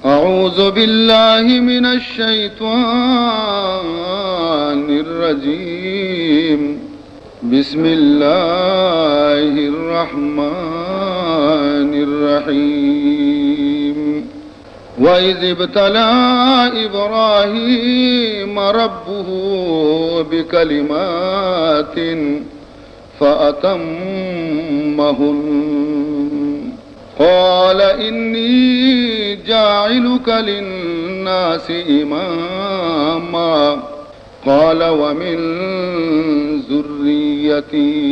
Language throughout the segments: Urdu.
اعوذ باللہ من الشیطان الرجیم بسم اللہ الرحمن الرحیم وَإِذِ ابْتَلَى إِبْرَاهِيمَ رَبُّهُ بِكَلِمَاتٍ فَأَتَمَّهُنَّ قَالَ إِنِّي جَاعِلُكَ لِلنَّاسِ إِمَامًا قَالَ وَمِن ذُرِّيَّتِي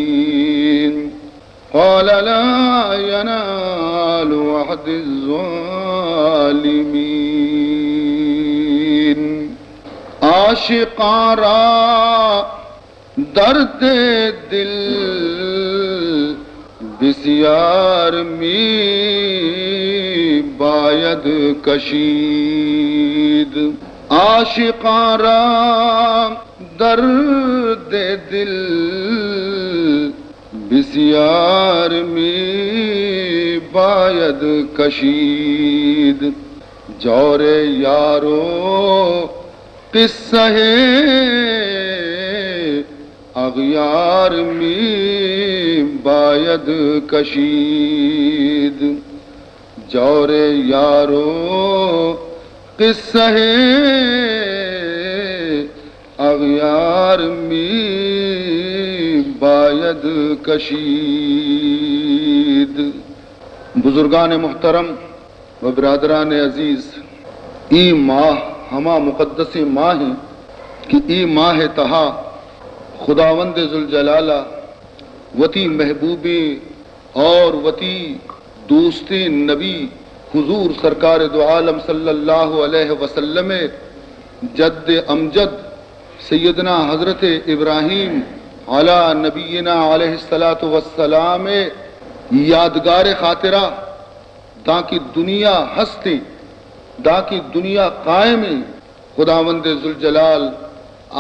قال لا ينال عهد الظالمین عاشقاں را درد دل بسیار می باید کشید عاشقاں را درد دل بسیار می باید کشید جور یارو قصہ اغیار می باید کشید جور یارو قصہ اغیار می باید کشید بزرگان محترم و برادران عزیز ای ماہ ہما مقدس ماہ ہیں کہ ای ماہ تہا خداوند ذوالجلالہ وتی محبوبی اور وتی دوستی نبی حضور سرکار دو عالم صلی اللہ علیہ وسلم جد امجد سیدنا حضرت ابراہیم علی نبینا علیہ الصلاۃ والسلام یادگار خاطرہ دا کی دنیا ہستی دا کی دنیا قائم خداوند ذوالجلال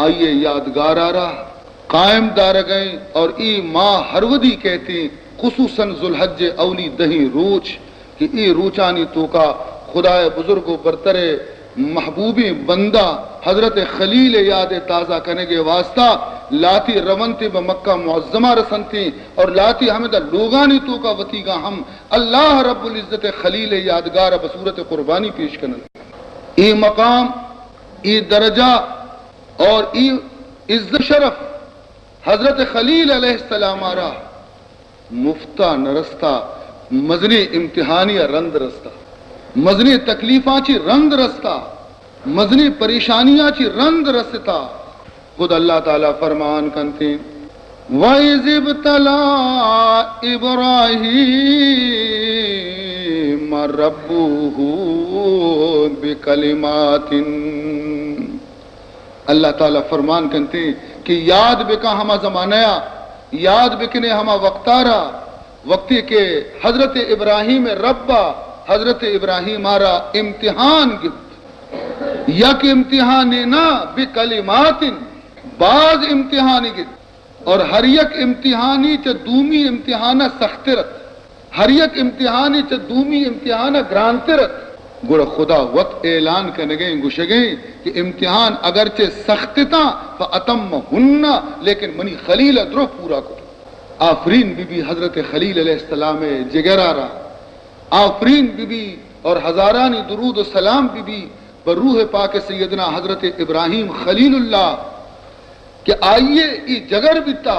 آئیے یادگار آ رہا قائم دار گئیں اور ای ماہ ہرودی کہتی خصوصاً ذوالحج اولی دہی روچ کہ ای روچانی تو کا خدائے بزرگ و برترے محبوبی بندہ حضرت خلیل یاد تازہ کرنے کے واسطہ لاتی رونتی بمکہ معظمہ رسنتی اور لاتی ہمیں دا لوگانی تو کا وطیگا ہم اللہ رب العزت خلیل یادگار بصورت قربانی پیش کرنے ای مقام ای درجہ اور ای عزت شرف حضرت خلیل علیہ السلام آرہ مفتہ نرستہ مزنی امتحانی رند رستہ مزنی تکلیفاں چی رند رستا مزنی پریشانیاں چی رند رستا خود اللہ تعالیٰ فرمان کنتے وَإِذِ ابْتَلَى إِبْرَاهِيمَ رَبُّهُ بِكَلِمَاتٍ اللہ تعالیٰ فرمان کنتے کہ یاد بکا ہما زمانہ یاد بکنے ہما وقتارا وقتی کے حضرت ابراہیم ربا حضرت ابراہیم آرا امتحان گفت یک امتحانی نا بکلمات بعض امتحانی گفت اور ہر یک امتحانی چا دومی امتحانہ سخترت ہر یک امتحانی چا دومی امتحانہ گرانترت گوڑا خدا وقت اعلان کرنے گئیں گوشے گئیں کہ امتحان اگرچہ سختتا فَأَتَمَّهُنَّ لیکن منی خلیل درو پورا کو آفرین بی بی حضرت خلیل علیہ السلام جگر آرہ آفرین بی بی اور ہزارانی درود و سلام بی بی پر روح پاک سیدنا حضرت ابراہیم خلیل اللہ کہ آئیے ای جگر بیتا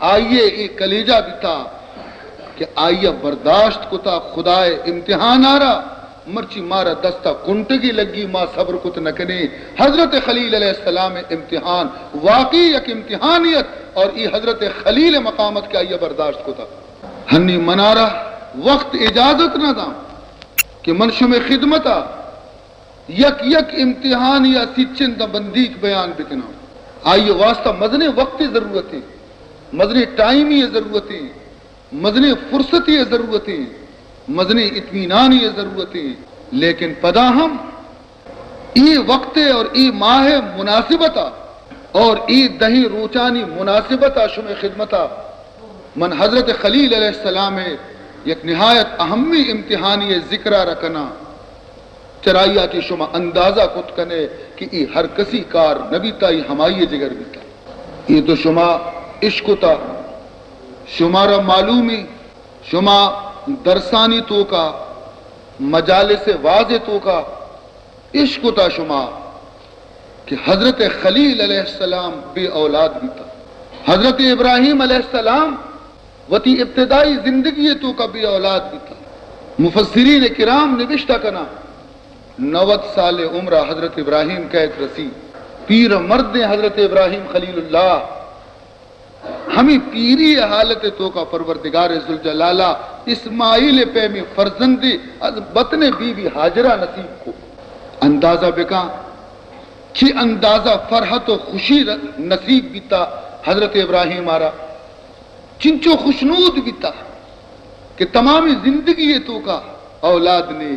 آئیے ای کلیجہ بیتا کہ آئیے برداشت کتا خدائے امتحان آرہ مرچی مارا دستا کنٹگی لگی ما صبر کت نکنے حضرت خلیل علیہ السلام امتحان واقعی یک امتحانیت اور ای حضرت خلیل مقامت کے آئیے برداشت کتا ہنی منارہ وقت اجازت نہ دا کہ منشم خدمتا یک یک امتحان یا سچن دا بندیک بیان بکنا آئیے واسطہ مزنے وقتی ضرورتی مزنے ٹائمی ضرورتی مزنے فرصتی ضرورتی مزنے اطمینانی ضرورتی لیکن پدا ہم ای وقت اور ای ماہ مناسبتا اور ای دہی روچانی مناسبتا شم خدمتا من حضرت خلیل علیہ السلام یک نہایت اہمی امتحانی ذکرہ رکھنا چرائی آتی شما اندازہ کت کنے کہ ای ہر کسی کار نبی تا ای ہمائی جگر بیتا یہ تو شما عشق تا شمارا معلومی شما درسانی تو کا مجالس واضح تو کا عشق تا شما کہ حضرت خلیل علیہ السلام بے اولاد بھی تھا، حضرت ابراہیم علیہ السلام وتی ابتدائی زندگی تو کا بے اولاد بھی تھا۔ مفسرین کرام نوشتہ کنا 90 سال عمرہ حضرت ابراہیم کہت رسی، پیر مرد حضرت ابراہیم خلیل اللہ ہمیں پیری حالت تو کا پروردگار ذوالجلالہ اسماعیل پہ میں فرزند از بطن بی بی حاجرہ نصیب کو اندازہ بکا چھ اندازہ فرحت و خوشی نصیب بیتا حضرت ابراہیم آرہ چنچو خوشنود بیتا کہ تمام زندگی تو کا اولاد نے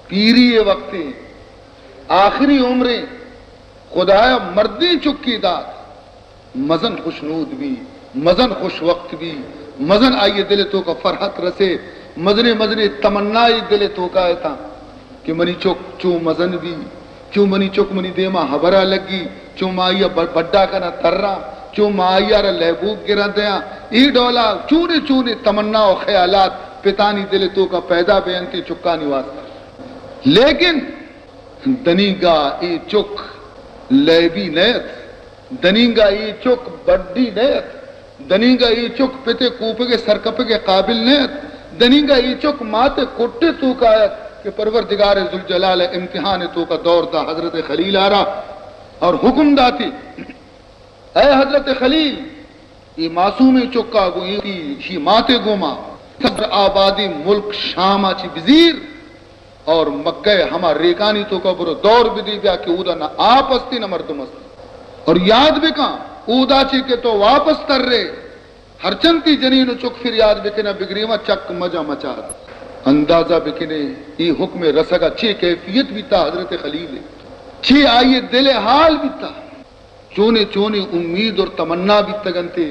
پیری وقتیں آخری عمریں خدایا مردیں چکی داد مزن خوشنود بھی مزن خوش وقت بھی مزن آئیے دل تو کا فرحت رسے مزن تمنائی دل تو کا ایتا کہ منی چوک چو مزن بھی چو منی چوک منی دیما حبرہ لگی چو مائیا بڑا کنا ترہ چو مائیا را لہبوک گرہ دیا ای ڈولا چونے تمنا و خیالات پتانی دل تو کا پیدا بیانتی چکانی واسطہ لیکن دنیگا ای چک لیبی نیت دنیگا ای چک بڑی نیت دنیگا ای چک پتے کوپے کے سرکپے کے قابل نیت دنیگا ای چک ماتے کٹے تو کا آیت کہ پروردگار ذوالجلال امتحان تو کا دور دا حضرت خلیل آرہ اور حکم داتی اے حضرت خلیل یہ معصوم چکا گوئی شی ماتے گوما صدر آبادی ملک شام آچی وزیر اور مکہ ہما ریکانی تو کا برو دور بھی دی بیا کہ اودا نہ آپ استی نہ مردم استی اور یاد بکا اودا چی کے تو واپس تر رہے ہر چنتی جنین چک پھر یاد بکنا بگریما چک مجا مچا اندازہ بکنے یہ حکم رسگا چھ کیفیت بھی تا حضرت خلیل چھ آئیے دل حال بھی تا چونے امید اور تمنا بھی تگنتے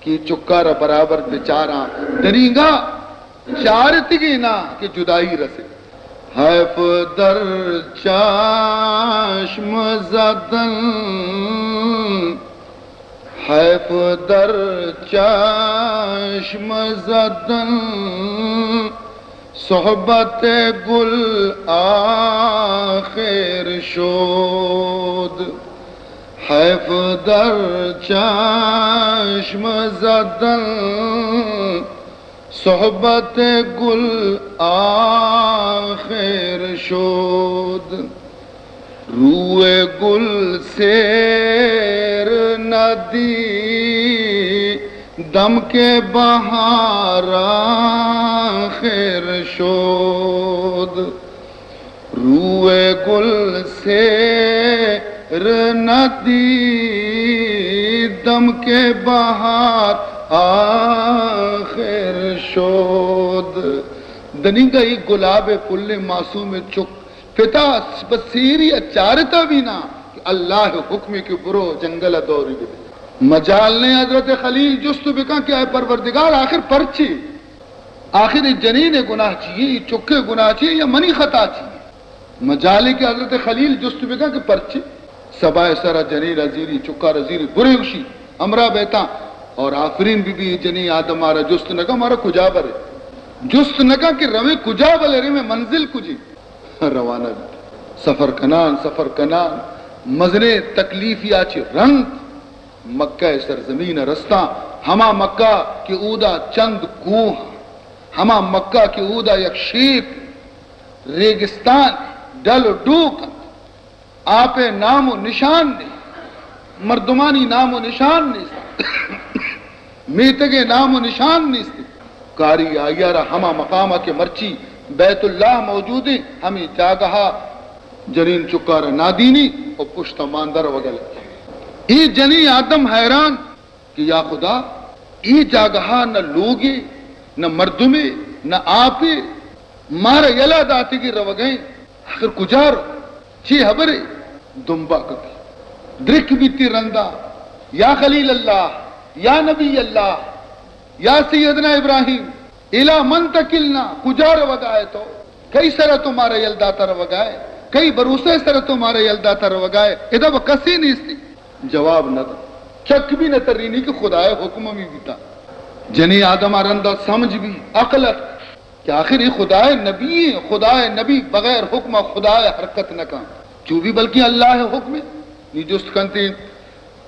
کہ چکارا برابر بیچارا دنیگا چارتی گی نا کہ جدائی رسے حیف در چاشم زدن حیف در چاشم زدن صحبت گل آخر شد حیف در چشم زدن صحبت گل آخر شد روئے گل سیر ندی دم کے بہار آخر شد روئے گل سیر ندی دم کے بہار آخر شد دنیگا ہی گلاب پل معصوم چک پتا بسیری اچارتا بھی نا کہ اللہ حکم کی برو جنگل دوری بھی مجال نے حضرت خلیل جست بکا کہ اے پروردگار آخر پرچی آخر جنین گناہ چاہیے چکے گناہ چاہیے یا منی خطا چاہیے مجالے کے حضرت خلیل جست بکا کہ پرچی سبائے سرہ جنین عزیری چکا رزیری برے اشی امرہ بیتا اور آفرین بھی جنی آدم آرہ جست نکا مارا کجا برے جست نکا کہ روے کجا بلے رے میں منزل کجی روانہ بھی سفر کنان مزنے تکلیفی آچے رنگ مکہ سرزمین رستہ ہما مکہ کی اودا چند کوہ ہما مکہ کی اودا یک شیپ ریگستان ڈل ڈوک آپ نام و نشان نہیں مردمانی نام و نشان نہیں میتگے نام و نشان نہیں کاری آیارہ ہما مقامہ کے مرچی بیت اللہ موجود ہے ہمیں جاگہا جنین چکارہ نادینی اور پشتہ ماندر وگل ای جنی آدم حیران کہ یا خدا ای جاگہا نہ لوگے نہ مردمے نہ آپے مارا یلا داتی کی رو گئیں آخر کجارو چی حبرے دنبا کبھی درک بیتی رندہ یا خلیل اللہ یا نبی اللہ یا سیدنا ابراہیم الہ من تکلنا کجار وگائے تو کئی سر تمہارے یلدا تر وگائے کئی بروسے سر تمہارے یلدا تر وگائے ادھا وہ کسی نہیں سی جواب نہ دا چک بھی نہ ترینی کہ خدای حکم بھی بیتا جنی آدم آرندہ سمجھ بھی عقلت کہ آخر یہ خدای نبی ہے خدای نبی بغیر حکم خدای حرکت نہ کام جو بھی بلکہ اللہ حکم نی جست کنتی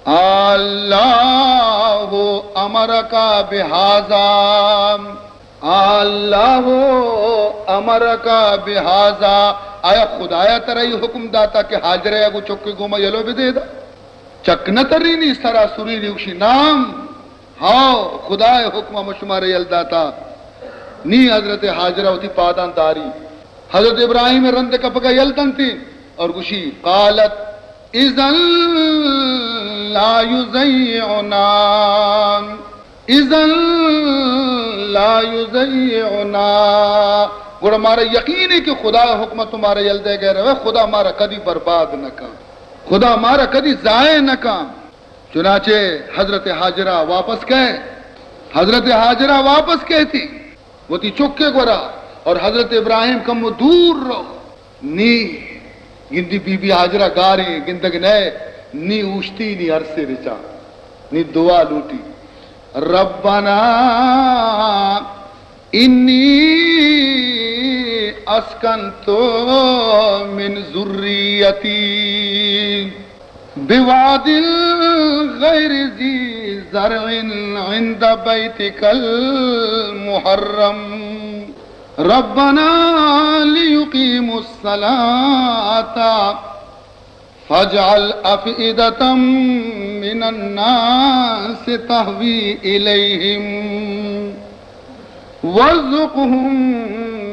اللہ امرکا بہذا اللہ امرکا بہذا آیا خدایا ترائی حکم داتا کہ حاجرے اگو چکے گوما یلو بھی دے دا چکنا ترینی سرا سوری ریوشی نام ہاں خدای حکم مشمار یل داتا نی حضرت حاجرہ ہوتی پادان داری حضرت ابراہیم رند کپکا یلدن تھی اور گوشی قالت اذن لا یزیعنا اذن لا یزیعنا گوڑا ہمارا یقین ہے کہ خدا حکم تمہارا یل دے گئے رہے خدا ہمارا کدی برباد نہ کام خدا ہمارا کدی ضائع نہ کام چنانچہ حضرت حاجرہ واپس گئے حضرت حاجرہ واپس گئے تھی وہ تھی چکے گورا اور حضرت ابراہیم کم وہ دور رو نی گندی بی بی حاجرہ گاری گندگ نئے نی اوشتی نی عرصے رچا نی دعا لوٹی ربنا انی اسکنتو من ذریتی بواد غیر ذی زرع عند بیتک المحرم ربنا لیقیموا الصلاة فاجعل افئدة من الناس تهوی الیہم وارزقهم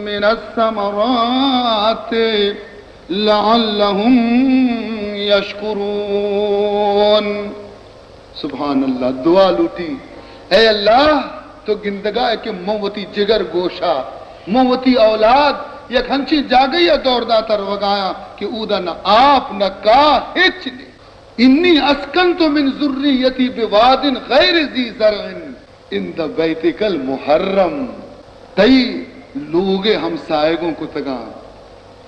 من الثمرات لعلهم یشکرون سبحان اللہ دعا لوٹی اے اللہ تو گندگاہ کے موتی جگر گوشا موتی اولاد یک ہنچی جاگئی دور داتر وگایا کہ اودا نہ آپ نہ کا ہچ نے انی اسکنت من ذریتی بواد غیر ذی زرع اند بیتک المحرم تئی لوگ ہمسائگوں کو تگا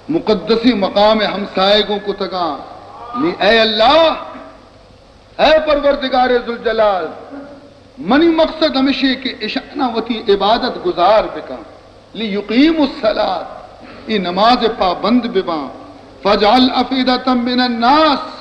مقدسی مقام ہمسائگوں کو تگا نی اے اللہ اے پروردگار ذوالجلال منی مقصد ہمیشہ کہ اشانہ وتی عبادت گزار بکا لیقیم الصلاة ای نماز پابند ببا فجعل افئدة من الناس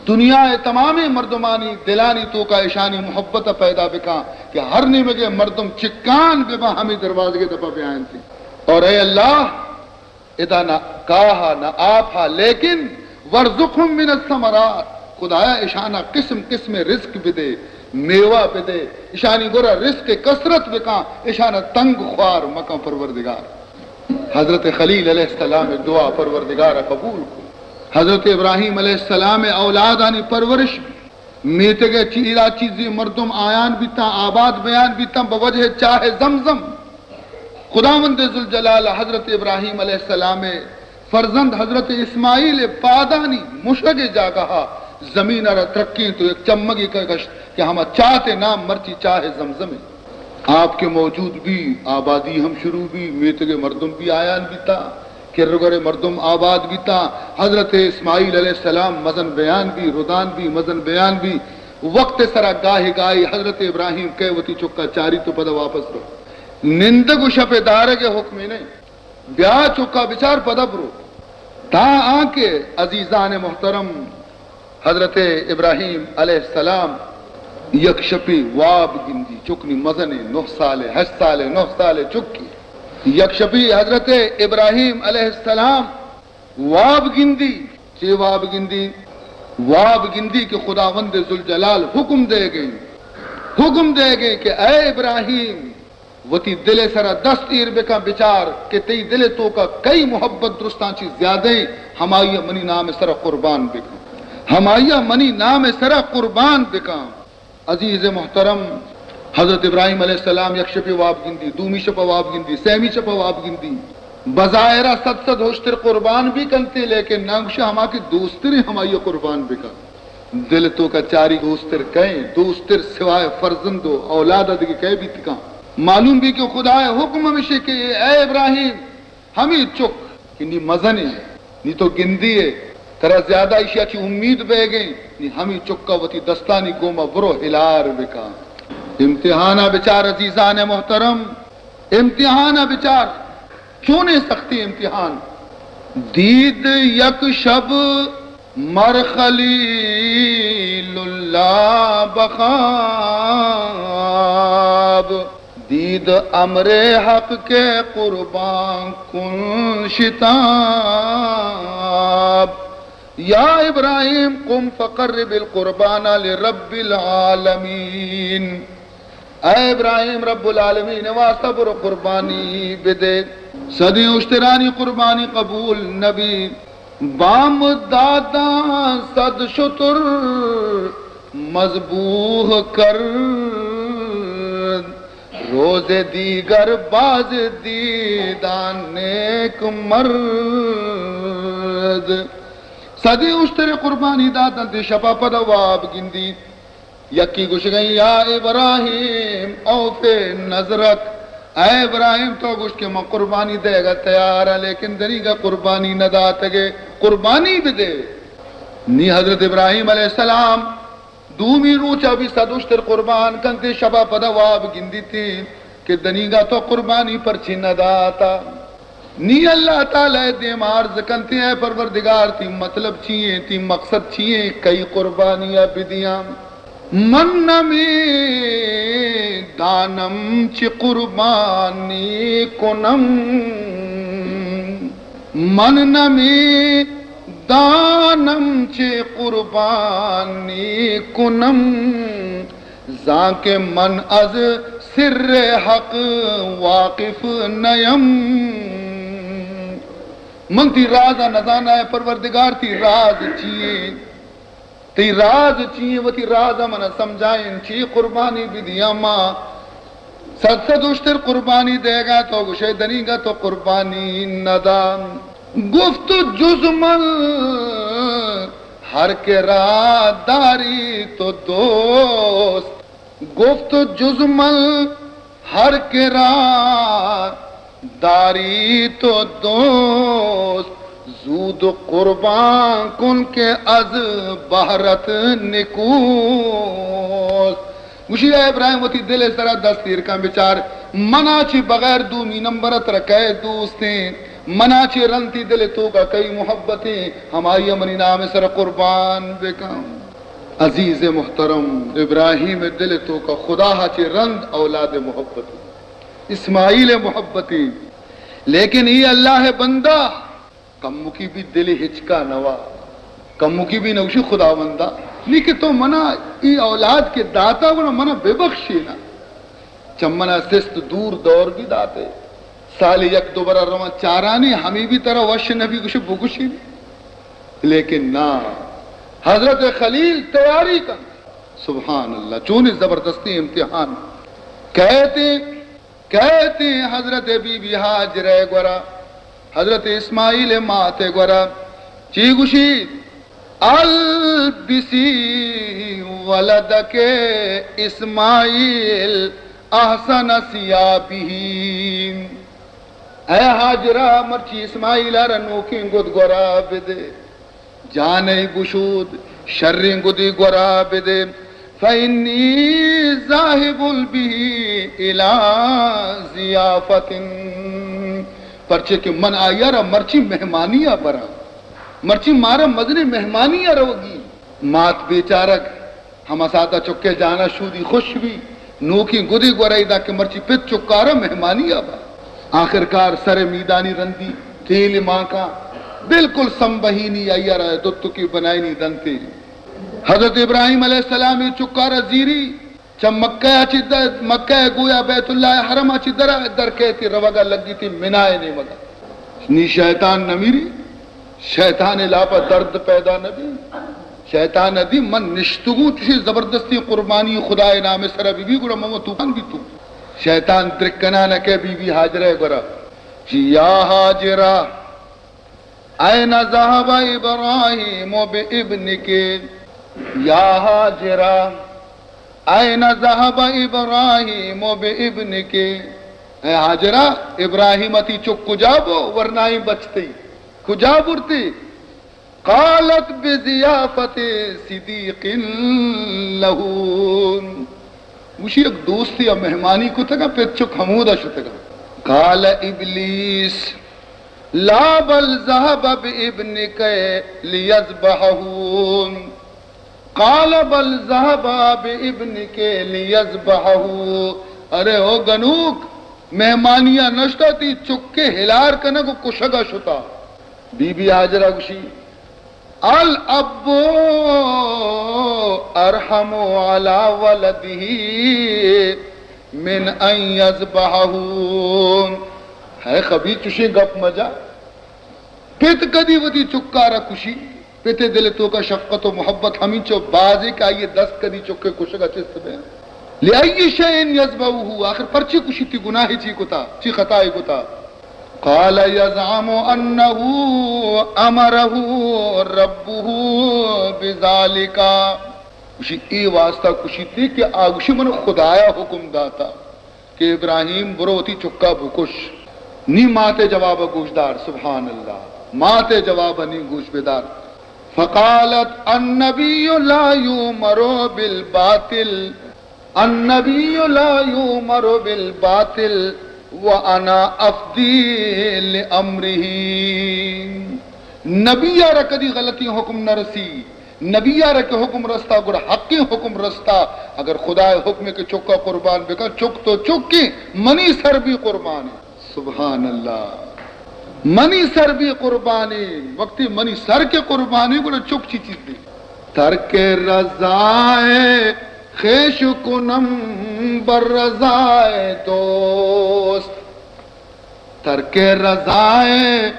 دنیا تمام مردمانی دلانی تو کا اشانی محبت پیدا بکا کہ ہر نیمگے مردم چکان ببا ہمیں دروازے دفع بیان تھی اور اے اللہ ادا نہ کہا نہ آپا لیکن ورزقهم من الثمرات خدایا اشانہ قسم قسم رزق بھی دے میوہ بھی دے اشانی گورا رزق کثرت بکا اشانہ تنگ خوار مکہ پروردگار حضرت خلیل علیہ السلام دعا پروردگار قبول کو حضرت ابراہیم علیہ السلام اولادانی پرورش میتے گئے چیزا چیزی مردم آیان بیتا آباد بیان بیتا بوجہ چاہے زمزم خداوند ذوالجلال حضرت ابراہیم علیہ السلام فرزند حضرت اسماعیل پادانی مشگ جا کہا زمین اور ترقی تو ایک چمگی کا گشت کہ ہم چاہتے نام مرچی چاہے زمزم آپ کے موجود بھی آبادی ہم شروع بھی میتگے مردم بھی آیان بیتا کرگرے مردم آباد بیتا حضرت اسماعیل علیہ السلام مزن بیان بھی ردان بھی مزن بیان بھی وقت سرا گاہی گاہی حضرت ابراہیم کہے وتی چکا چاری تو پدا واپس رو نندگو شپ دارے کے حکمی نہیں بیا چکا بچار پدا برو تا آنکے عزیزان محترم حضرت ابراہیم علیہ السلام یک شپی واب گندی چکنی مزن 9 سال 8 سال 9 سال چکی یک شپی حضرت ابراہیم علیہ السلام واب گندی چی واب گندی کہ خداوند ذوالجلال حکم دے گئے کہ اے ابراہیم وتی دل سرا دستیر بکا بچار کہ تی دل تو کا کئی محبت درستان چیز زیادہ ہمائیہ منی نام سرا قربان بکا ہمائیہ منی نام سرا قربان بکا عزیز محترم حضرت ابراہیم علیہ السلام یک شپی واب گندی دومی شپا واب گندی سیمی شپا واب گندی بظاہرہ صد ہوشتر قربان بھی کنتے لیکن نانگشہ ہما کی دوستر ہمائیہ قربان بکا دل تو کا چاری دوستر کہیں دوستر سوائے فرزندو اولاد ادھگی کہیں بھی تکا معلوم بھی کہ خدا حکم ہمیشہ کہ اے ابراہیم ہمیں چک کنی مزنی نی تو گندی ہے ترا زیادہ اشیاء چی امید بے گئی نی ہمیں چکا وتی دستانی گوما برو ہلار بکا امتحانہ بچار عزیزان محترم امتحانہ بچار چونے سختی امتحان دید یک شب مر خلیل اللہ بخواب دید امر حق کے قربان کن شتاب یا ابراہیم قم فقرب القربان لرب العالمین اے ابراہیم رب العالمین واسطہ برو قربانی بدے صدی اشترانی قربانی قبول نبی بام دادا صد شتر مذبوح کر روز دیگر باز دیدان نیک مرد صدی اشتر قربانی دادا دی شپا پدواب گندی یکی گوش گئی یا ابراہیم اوفے نظرک اے ابراہیم تو گوش کے میں قربانی دے گا تیار ہے لیکن دنی گا قربانی نہ داتے گے قربانی بھی دے نی حضرت ابراہیم علیہ السلام دومی روچا بھی صدوشتر قربان کنتے شبہ پدواب گندی تھی کہ دنی گا تو قربانی پر چھن نہ داتا نی اللہ تعالی دے مارز کنتے ہیں پروردگار تھی مطلب چھئے تھی مقصد چھئے کئی قربانیاں بدیاں من نمی دانم چی قربانی کنم من نمی دانم چی قربانی کنم زاں کے من از سر حق واقف نیم من تی راز نزانا ہے پروردگار تی راز چیئے تی راز چیئے و تی راز من سمجھائیں چی قربانی بھی دیا ماں ست اشتر قربانی دے گا تو گشے دنی گا تو قربانی ندام گفت جزمل ہر کے راہ داری تو دوست گفت جزمل ہر کے راہ داری تو دوست زود قربان کن کے از بہرت نکوس گوشی اے ابراہیم وتی دل سرا دستیر کا بیچار منا چی بغیر دومی نمبرت رکھے دوستیں منا چی رنتی دل تو کا کئی محبتیں ہماری امنی نام سر قربان بکم عزیز محترم ابراہیم دل تو کا خدا چی رند اولاد محبت اسماعیل محبتی لیکن یہ اللہ بندہ کمو کی بھی دل ہچکا نوا کمو کی بھی نوشی خدا بندہ نہیں کہ تو منا ای اولاد کے داتا گنا منا بے بخشی نا چمنا سست دور دور بھی داتے سال یک دوبارہ روان چارانی ہمیں بھی طرح وش نبی کچھ بگوشی لیکن نا حضرت خلیل تیاری کن سبحان اللہ چونی زبردستی امتحان کہتے حضرت بی بی حاجرہ گورا حضرت اسماعیل ماتے گورا چی گوشی البسی ولدک اسماعیل احسن سیابی اے حاجرہ مرچی اسماعیل رنوکی گد گورا بدے جانے گشود شرین گدی گورا بدے فإنی ذاہب البی الى ضیافت پرچے کہ من آیا را مرچی مہمانیاں برا مرچی مارا مدنی مہمانیاں روگی مات بیچارک ہم ساتھ چکے جانا شودی خوش بھی نوکی گدی گورائی دا کہ مرچی پت چکارا مہمانیاں برا آخر کار سر میدانی رندی تیل ماں کا بالکل سمبہینی آیا رہا ہے دتو کی بنائی نہیں دنتے حضرت ابراہیم علیہ السلام چکارا زیری چم مکہ گویا بیت اللہ حرم اچھی در کہتی روگا لگی تھی منائے نہیں مگا نی شیطان نمیری شیطان لاپا درد پیدا نبی شیطان ندی من نشتگو تشی زبردستی قربانی خدا نام سرہ بی بی گوڑا ممو توفان بھی تو شیطان درکنا نکے بی بی حاجرہ گوڑا یا حاجرہ این ذہب ابراہیم بی ابنکے یا حاجرہ این ذہب ابراہیم بابنک اے حاجرہ ابراہیم اتی چک کجابو ورنائی بچتی کجابرتی قالت بضیافت صدیق لہون مشی ایک دوستی یا مہمانی کو تگا پہ چک حمودہ شتگا قال ابلیس لا بل ذهب بابنك ليذبحه قال بل ذهب بابنك ليذبحه ارے او گنوک مہمانیاں نشتا تی چکے ہلار کنا کو کشگا شتا بی بی حاجرہ گوشی الاب ارحم على ولده من ان يذبحه ہے خبی چوشی گپ مجا پیت کدی ودی چکارا کشی پیتے دل تو کا شفقت و محبت ہمیں چو بازی کا یہ 10 کدی چکے کشگا چست بے لئی شئین یذبحه آخر پرچی کشی تی گناہی چی کتا چی خطائی کتا قال یزعم انه امره ربه بذالک کشی ای واسطہ کشی تھی کہ آگوشی من خدایا حکم داتا کہ ابراہیم بروتی چکا بکش نی ماتے جواب گوشدار سبحان اللہ ماتے جواب نی گوش بدار فقالت النبی لا یؤمر بالباطل النبی لا یؤمر بالباطل وانا افضی لامرہ نبی یارا کدی غلطی حکم نہ رسی نبی یارا کے حکم رستا گر حقی حکم رستا اگر خدا حکم کے چکا قربان بکا چک تو چک کی منی سر بھی قربان ہے سبحان اللہ منی سر بھی قربانی وقتی منی سر کے قربانی کو چک چی چیز دی ترک رضائے خیش کنم بر رضائے دوست ترک رضائے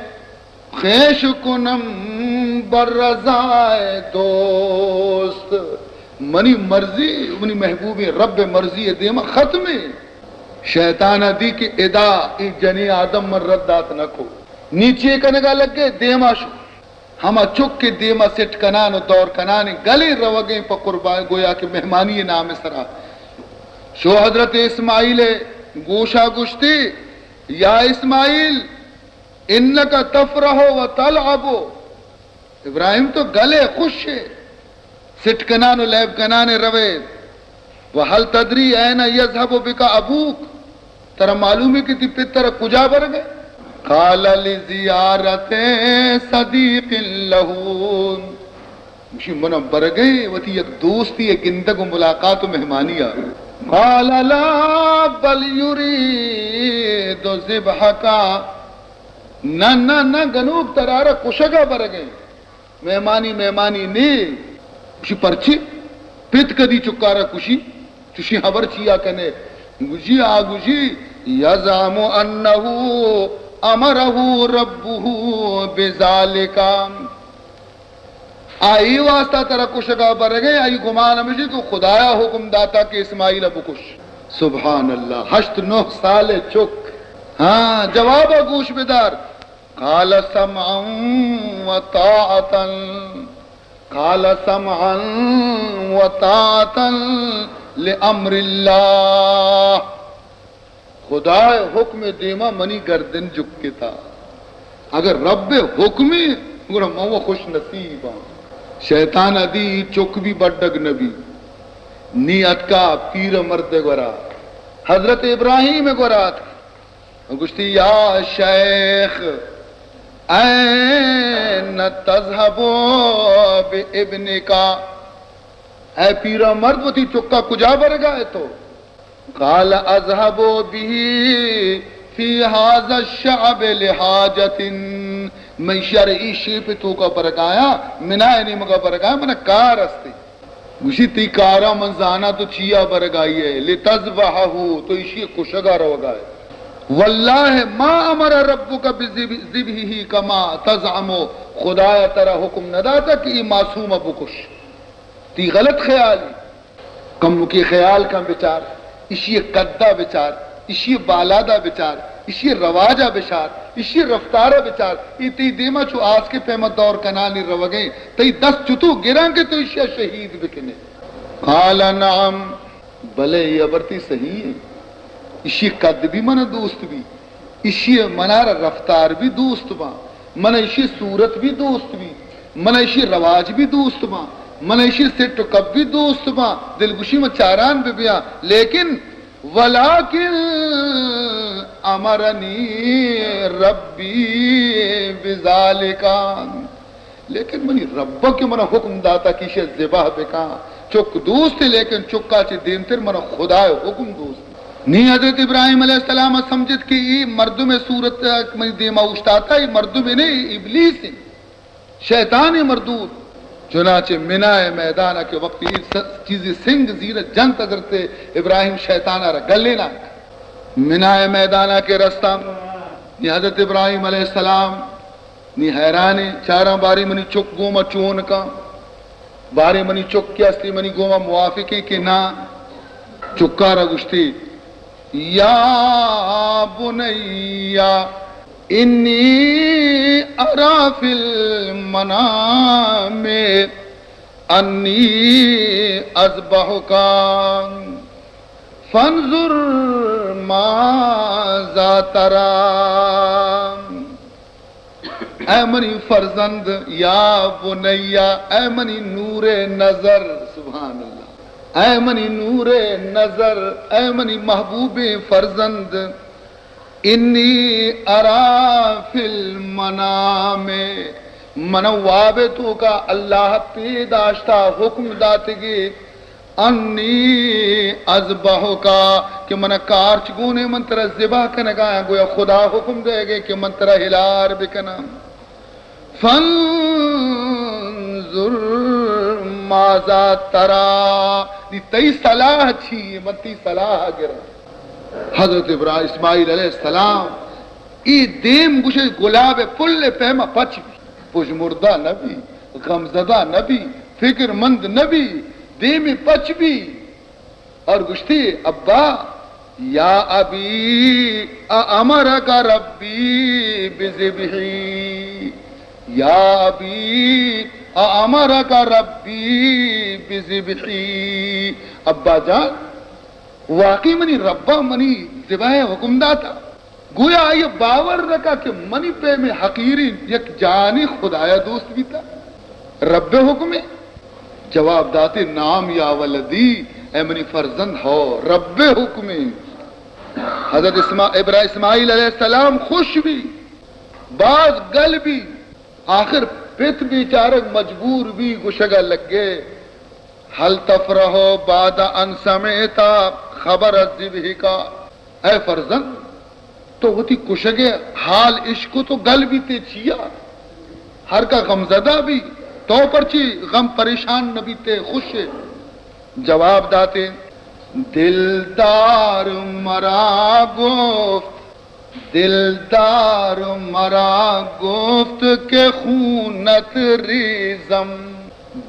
خیش کنم بر رضائے دوست منی مرضی منی محبوبی رب مرضی دیما ختمی شیطان دی کی ادا ای جنی آدم من ردات نکو نیچے کنگا لگے دیما شو ہما چک کے دیما سٹ کنان و دور کنان گلی روگیں پا قربان گویا کہ مہمانی نام سرا شو حضرت اسماعیل گوشا گشتی یا اسماعیل انکا تفرحو و تلعبو ابراہیم تو گلے خوش ہے سٹ کنان و لیب کنان روے وحل تدری این یذهب بک ابوک ترا معلوم ہے کہ تی پتر کجا بر گئے قال لزیارت صدیق لہون مشی منا بر گئے وتی ایک دوستی ایک گندگ و ملاقات و مہمانیہ قال لا بل یرید ذبحک نہ گنوک ترارا کشگا بر گئے مہمانی نہیں مشی پرچی پت کدی چکارا کشی چشی خبر چیا کنے گجی آگجی یزعم انہو امرہو ربہو بذالکا آئی واسطہ ترہ کشگا برگئے آئی گمان ہمیشہ کہ خدایا حکم داتا کہ اسماعیل ابو کش سبحان اللہ 8-9 سال چک ہاں جواب گوش بدار قال سمعا و طاعتا قال سمعا و طاعتا لامر اللہ خدا حکم دیما منی گردن جک کے تھا اگر رب حکمی مو خوش نصیب شیطان ادی چک بھی بڑک نبی نیت کا پیر مرد گورا حضرت ابراہیم گورا تھا گشتی یا شیخ این تذهبو بابنکا اے پیرا مرد وہ تھی چکا کجا بر گئے تو قال اذهبو به فی هذا الشعب لحاجت میں شرعی شیپ تو کا برگایا منائے نہیں مگا برگایا منہ کار استے گوشی تی کارا منزانا تو چیا برگائی ہے لتذبحہو تو اسی کشگا رو گئے واللہ ما امر ربک بذبحہ کما تزعمو خدایا ترا حکم نہ داتا کہ یہ معصوم ابو کش تی غلط خیالی کم کی خیال کا بچار اسی قدہ بچار اسی بالادہ بچار اسی رواجہ بچار اسی رفتارہ بچار تی دیما چو آس کے پیمت دور کنانی روگیں تی 10 چتو گران کے تو اسی شہید بکنے قال نعم بلے یہ برتی صحیح ہے اشی قد بھی من دوست بھی، اشی منار رفتار بھی دوست با، من اشی صورت بھی دوست بھی، من اشی رواج بھی دوست با، من اشی سٹ کب بھی دوست با، دل گوشی میں چاران بھی بیا، لیکن ولیکن امرنی ربی بذالکا، لیکن منی رب کے من حکم داتا کیشے ذبح بکا چک دوست، لیکن چکا چی دین تر من خدا حکم دوست نی۔ حضرت ابراہیم علیہ السلام سمجھت کہ یہ مردم صورت من دیما اشتاتا، یہ مردم نہیں ابلیس شیطان مردود، چنانچہ منائے میدانہ کے وقت یہ چیزی سنگ زیرت جنت حضرت ابراہیم شیطانہ را گلینا منائے میدانہ کے رستہ یہ حضرت ابراہیم علیہ السلام نی حیرانے چاراں باری منی چک گوما چون کا باری منی چک کی اصلی منی گوما موافقی کہ نہ چکا را گشتی یا بنیا انی ارا فی المنام انی اذبحک فانظر ماذا تری، اے منی فرزند یا بنیا، اے منی نور نظر، سبحان اللہ، اے منی نور نظر، اے منی محبوب فرزند، انی ارا فی المنام، من وابتو کا اللہ پیداشتا حکم داتگی، انی اذبحو کا کہ من کارچ گونے من ترہ ذبح کنگا، گویا خدا حکم دے گے کہ من ترہ ہلار بکنا، فانظر ماذا تری، تی صلاح چھی من تی صلاح گرا۔ حضرت ابراہیم اسماعیل علیہ السلام ای دیم گوشے گلاب پل پیما پچ بھی، پوش مردہ نبی، غمزدہ نبی، فکر مند نبی، دیم پچ بھی اور گشتی ابا یا ابی امرک ربی بذبحی، یا ابی امرک ربی بذبحی، ابا جان واقعی منی ربا منی ذبح حکم داتا، گویا یہ باور رکھا کہ منی پہ میں حقیری یک جانی خدایا دوست بھی تھا، رب حکم جواب داتے نام یا ولدی، اے منی فرزند ہو رب حکم۔ حضرت اسماعیل علیہ السلام خوش بھی بعض گل بھی، آخر پت بیچارک مجبور بھی گشگا لگے، حل تفرحو بعد ان سمعتا خبر الذبح کا، اے فرزند تو ہوتی کشگے حال عشق تو گل بھی تے چیا، ہر کا غمزدہ بھی تو پرچی غم پریشان نبی تے خوش، جواب داتے دلدار مرا گفت، دلدار مرا گفت کہ خونت ریزم،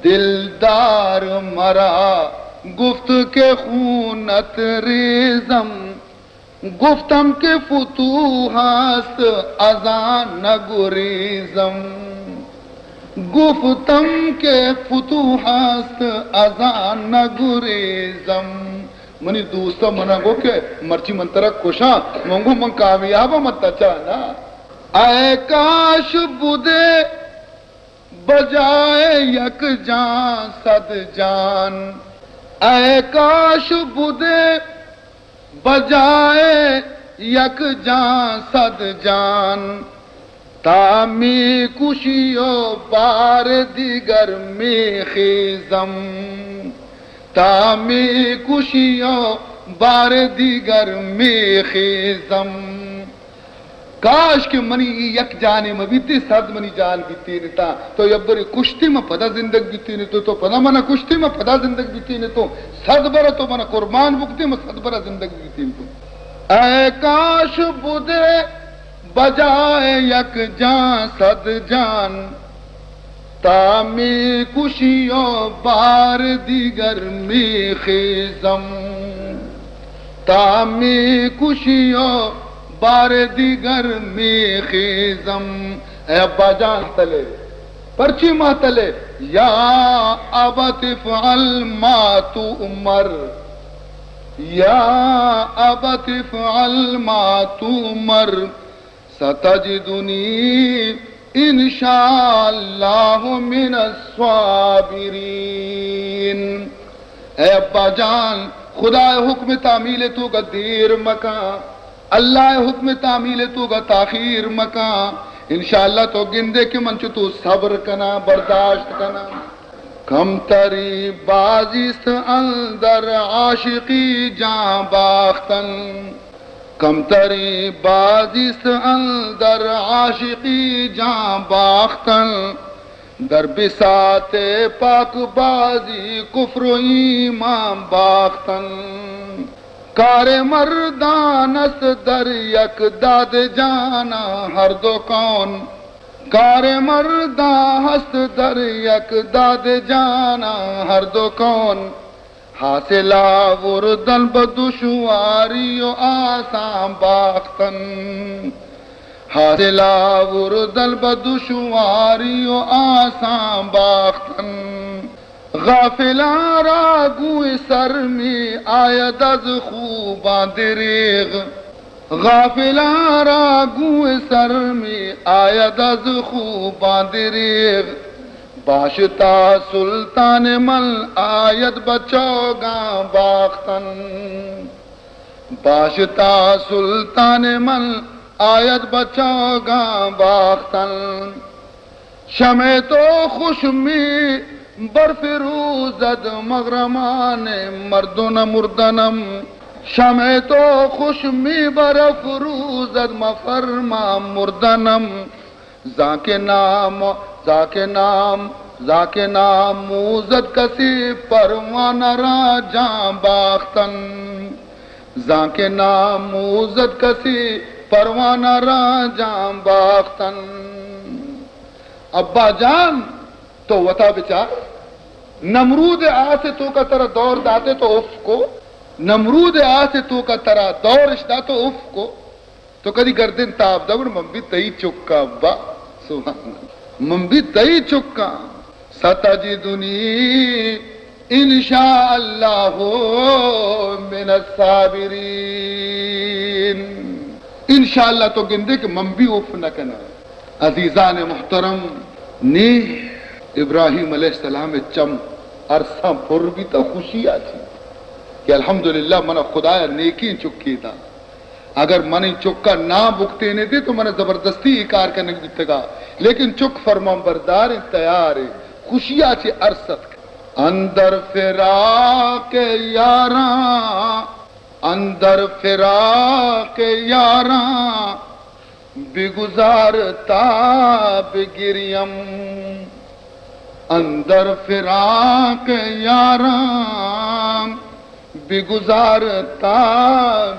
دلدار مرا گفت کہ خونت ریزم، گفتم کہ فتوحات ازاں نگریزم، گفتم کہ فتوحات ازاں نگریزم، منی دوستا منا گو کہ مرچی من ترک کشاں منگو من کامیابا مت چانا، اے کاش بدے بجائے یک جان صد جان، اے کاش بدے بجائے یک جان صد جان، تامی کشیو بار دیگر می خیزم، تامی کشیو بار دیگر می خیزم، کاش کہ منی یک جانے میں بیتی صد منی جان بیتی نتا تو یبری کشتی میں پدا زندگ بیتی نتو تو پدا منا کشتی میں پدا زندگ بیتی نتو صد برا تو منا قربان بکتی میں صد برا زندگ بیتی نتو، اے کاش بدے بجائے یک جان صد جان، تامی کشیوں بار دیگر می خیزم، تامی کشیوں بار دیگر می خیزم، اے ابا جان تلے پرچی ماں تلے، یا ابت فعل ما تو عمر، یا ابت افعل ما تؤمر ستجدنی انشاءاللہ من الصابرین۔ اے ابا جان، خدا حکم تعمیل تو کا دیر مکان، اللہ حکم تعمیل تو کا تاخیر مکان، انشاءاللہ تو گندے کے منچ تو صبر کنا، برداشت کنا۔ کم تری بازیست اندر عاشقی جاں باختن، کم تری بازیست اندر عاشقی جاں باختن، در بساط پاک بازی کفر و ایمان باختن، کار مردان است در یک داد جانا ہر دو کون، کار مردان است در یک داد جانا ہر دو کون، حاصلہ وردن بدشواری و آسان باختن، حاصلہ وردن بدشواری و آسان باختن، غافلان را گوی سر می آید از خوبان دریغ، غافلان را گوی سر می آید از خوبان دریغ، باشتا سلطان مل آید بچوگاں باختن، باشتا سلطان مل آید بچوگاں باختن، شمع تو خوشمی برفروزد مغرمان مردن مردنم، شمع تو خوشمی برفروزد مفرما مردنم، ذاک نام موزد کسی پروانہ را جاں باختن، ذاک نام موزد کسی پروانہ را جاں باختن۔ ابا جان تو وطا بچار، نمرود آسے تو کا ترہ دور داتے تو اف کو، نمرود آسے تو کا ترہ دور اشتا تو اف کو، تو کدی گردن تاب دور من بھی تئی چکا ابا، سبحان اللہ، من بھی تئی چکا، ستجدنی انشاءاللہ من الصابرین، انشاءاللہ تو گندے کہ من بھی اف نہ کنا۔ عزیزان محترم نے ابراہیم علیہ السلام چم عرصہ پر بھی تو خوشی آتی کہ الحمدللہ منا خدایا نیکی چکی تھا، اگر من چکا نہ بکتے نے دے تو من زبردستی اکار کرنے کی تگا، لیکن چک فرمان بردار تیار ہے، خوشی آتی عرصت اندر فراق یاراں، اندر فراق یاراں بگزارتا بگریم، اندر فراق یاراں بگزارتا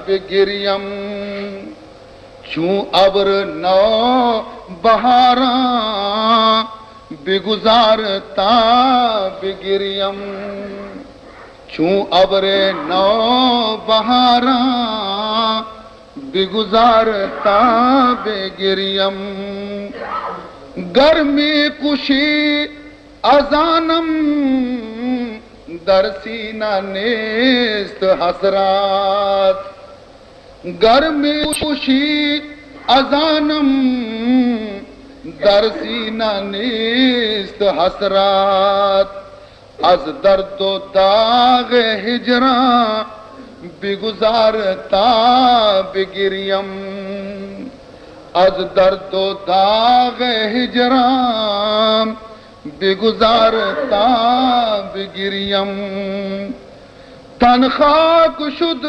بگریم، چون ابر نو بہاراں بگزارتا بگریم، چون ابر نو بہاراں بگزارتا بگریم، گرمی کشی ازانم در سینہ نیست حسرات، گرمی کشی ازانم در سینہ نیست حسرات، از درد و داغ ہجراں بگزارتا بگریم، از درد و داغ ہجراں بگزارتا بگریم، تن خاک شد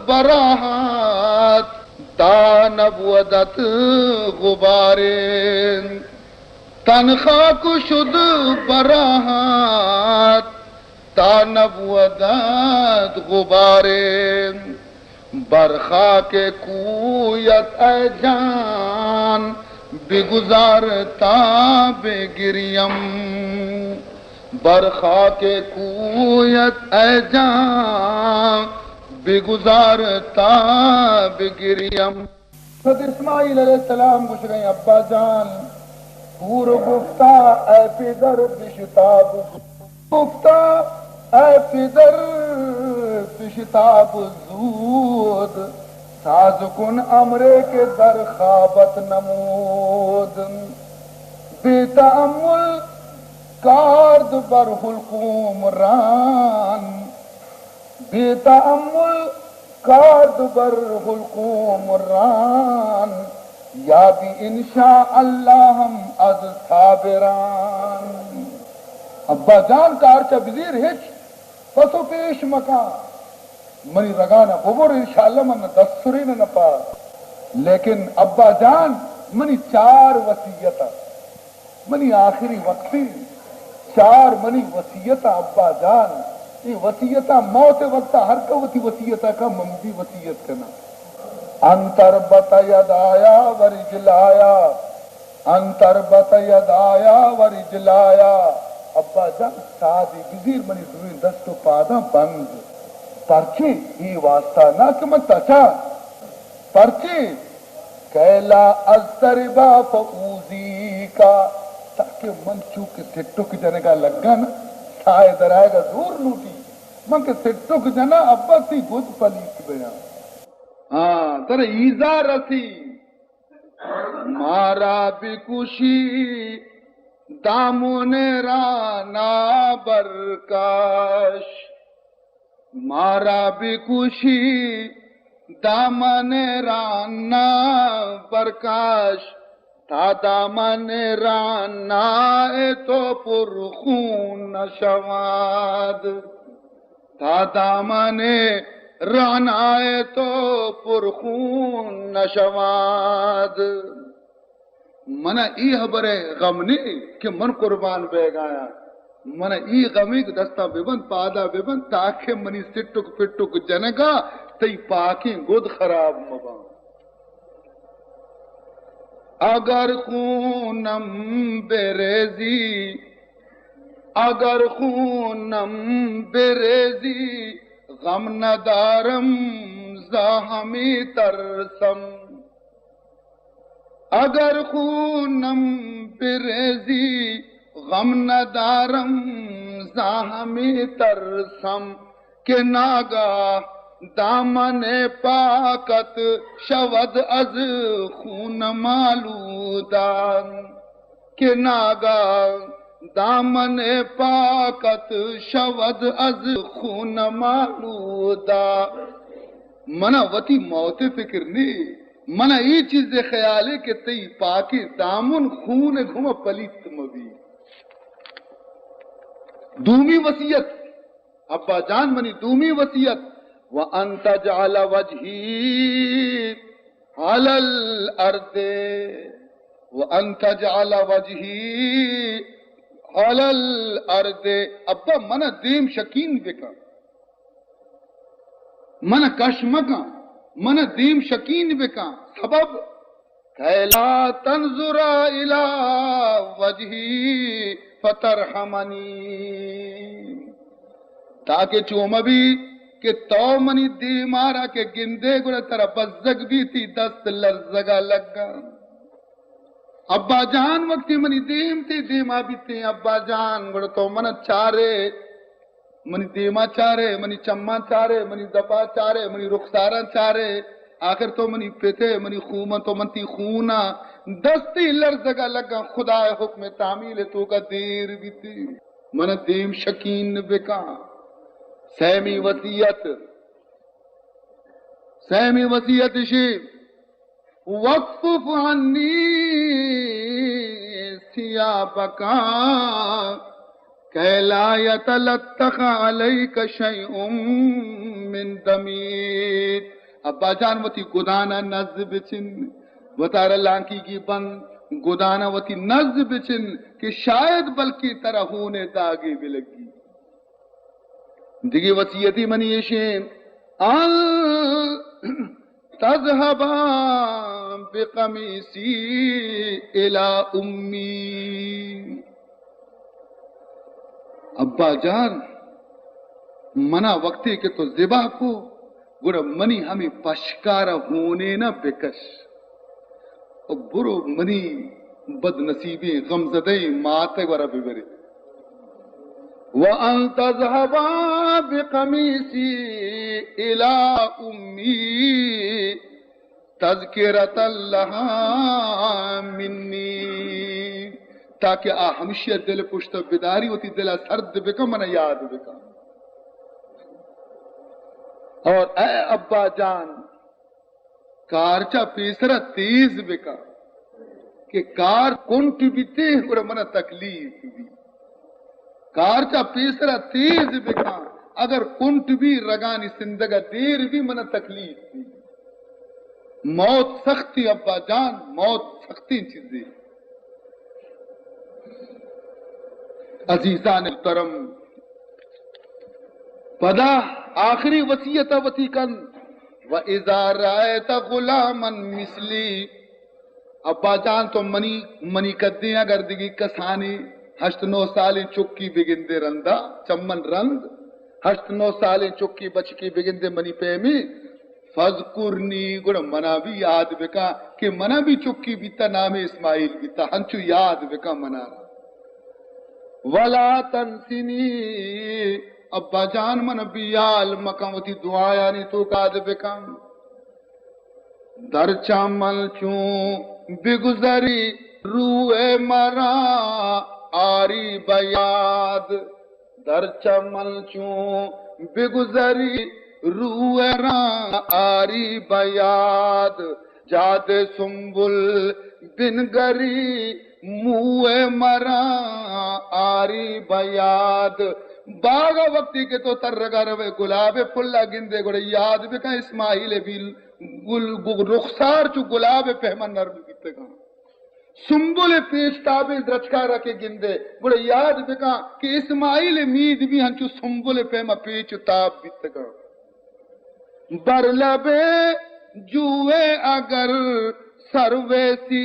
براحت تا نبودت غبارے، تن خاک شد براحت تا نبودت غبارے، برخاک کویت اے جان بگزارتا بگریم، برخاک کویت اے جان بگزارتا بگریم۔ حضرت اسماعیل علیہ السلام پوچھ رہے ہیں ابا جان، پور گفتا اے پدر بشتاب، گفتا اے پدر پیشتاب زود ساز کن امرے کے در خوابت نمود بے تأمل کارد بر حلقوم ران بے تأمل کارد بر حلقوم ران یادی انشاء اللہ ہم از صابران ابا جان کارچہ بزیر ہچ پسو پیش مکان منی رگانا ببر انشاءاللہ من دستوری نہ پا لیکن ابا جان منی 4 وصیتا منی آخری وقتی 4 منی وصیتا ابا جان یہ وصیتا موت وقتا ہر قوتی وصیتا کا ممدی وصیت کرنا انتر بت ید آیا ورجلایا انتر بت ید آیا ورجلایا ابا جان سادی گزیر منی دوین دستو پادا بند پرچی ہی واسطہ نہ کہ من تچا پرچی کیلا ازتربا فعوزی کا تاکہ من چوک سٹک جنے کا لگن سائے درائے گا زور لوٹی من کے سٹک جنا ابا سی گود پلیت بیان ہاں تر ایزا رسی مارا بکشی دامن رانا برکاش مارا بکشی دامن رانا برکاش تا دامن رانا تو پرخون نشواد تا دامن رانا تو پرخون نشواد منا ای خبر غم نہیں کہ من قربان بے گایا منا ای غمی دستا ببند پادا ببند تاکہ منی سٹک پٹک جنگا تی پاکی گود خراب مبان اگر خونم بریزی اگر خونم بریزی غم ندارم زاہمی ترسم اگر خونم بریزی غم ندارم زاہمی ترسم کہ ناگاہ دامن پاکت شود از خون مالودان کہ ناگاہ دامن پاکت شود از خون مالودا منا وتی موت فکر نہیں منا ای چیز خیال ہے کہ تی پاکی دامن خون گھوم پلیت مبی دومی وصیت ابا جان منی دومی وصیت وَأَن تَجْعَلَ وَجْهِي عَلَى الْأَرْضِ وَأَن تَجْعَلَ وَجْهِي عَلَى الْأَرْضِ ابا منا دیم شکین بکا منا کشمکا منا دیم شکین بکا سبب کَيْلَا تَنْظُرَ إِلَى وَجْهِي فَتَرْحَمَنِي تاکہ چوم بھی کہ تو منی دی مارا کے گندے گڑا ترا بزگ بھی تھی دست لرزگا لگا ابا جان وقتی منی دیم تھی دیما بھی تھی ابا جان گڑا تو من چارے منی دیما چارے منی چما چارے منی دپا چارے منی رخسارا چارے آخر تو منی پیتے منی خوما تو منتی خونا دستی لرزگا لگا خدا حکم تعمیل تو کا دیر بھی تھی من دیم شکین بکا سیمی وصیت شی وقف عنی ثیابکا کہ لا یتلطخ علیک شیء من دمید ابا جان وتی گدانا نزد بچن وطار لانکی کی بند گدانا وتی نزد بچن کہ شاید بلکہ طرح ہونے داگے بھی لگی دیگی وصیتی منی یشین تذهبا بقمیسی الى امی ابا جان منا وقتی کہ تو ذبح کو گڑا منی ہمیں پشکارا ہونے نہ بکش اور برو منی بد نصیبی غمزدیں ماتے ورہ ببرے وَأَن تَذْهَبَا بِقَمِيصِي إِلَىٰ أُمِّي تَذْكِرَةً لَهَا مِنِّي، تاکہ ہمیشہ دل پشت بیداری ہوتی، دل سرد بکا من یاد بکا. اور اے ابا جان کارچا پیسرا تیز بکا کہ کار کنٹ بیتے اور من تکلیف بھی. کارچا پیسرا تیز بکا اگر کنٹ بھی رگانی زندگا دیر بھی من تکلیف بھی. موت سختی ابا جان، موت سختی چیزیں. عزیزان محترم، پدا آخری وصیت وتی کن وَإِذَا رَأَيْتَ غُلَامًا مِثْلِي. ابا جان تو منی کدیاں اگر دگی کسانی 8-9 سالیں چکی بگندے رندا چمن رند 8-9 سالیں چکی بچکی بگندے منی پیمی فذکرنی گڑ منا بھی یاد بکا کہ منا بھی چکی بیتا نام اسماعیل بیتا ہنچو یاد بکا منا. ولا تنسنی ابا جان من بیال مکم وتی دعا یعنی تو کاد بکم. در چمل چون بگذری روئے مرا آری بیاد. در چمل چون بگذری روئے را آری بیاد. جاد سنبل بن گری موئے مرا آری بیاد. باغا وقتی کے تو تر رگا روے گلاب پھلا گندے گوڑے یاد بکا اسماعیل بیل رخسار چو گلاب پہمن نرم بیتے گا سنبل پیشتاب درچکا رکھے گندے گوڑے یاد بکا کہ اسماعیل مید بھی ہنچو سنبل پہما پیچ تاب بیتے گا. بر لبے جوئے اگر سروے سی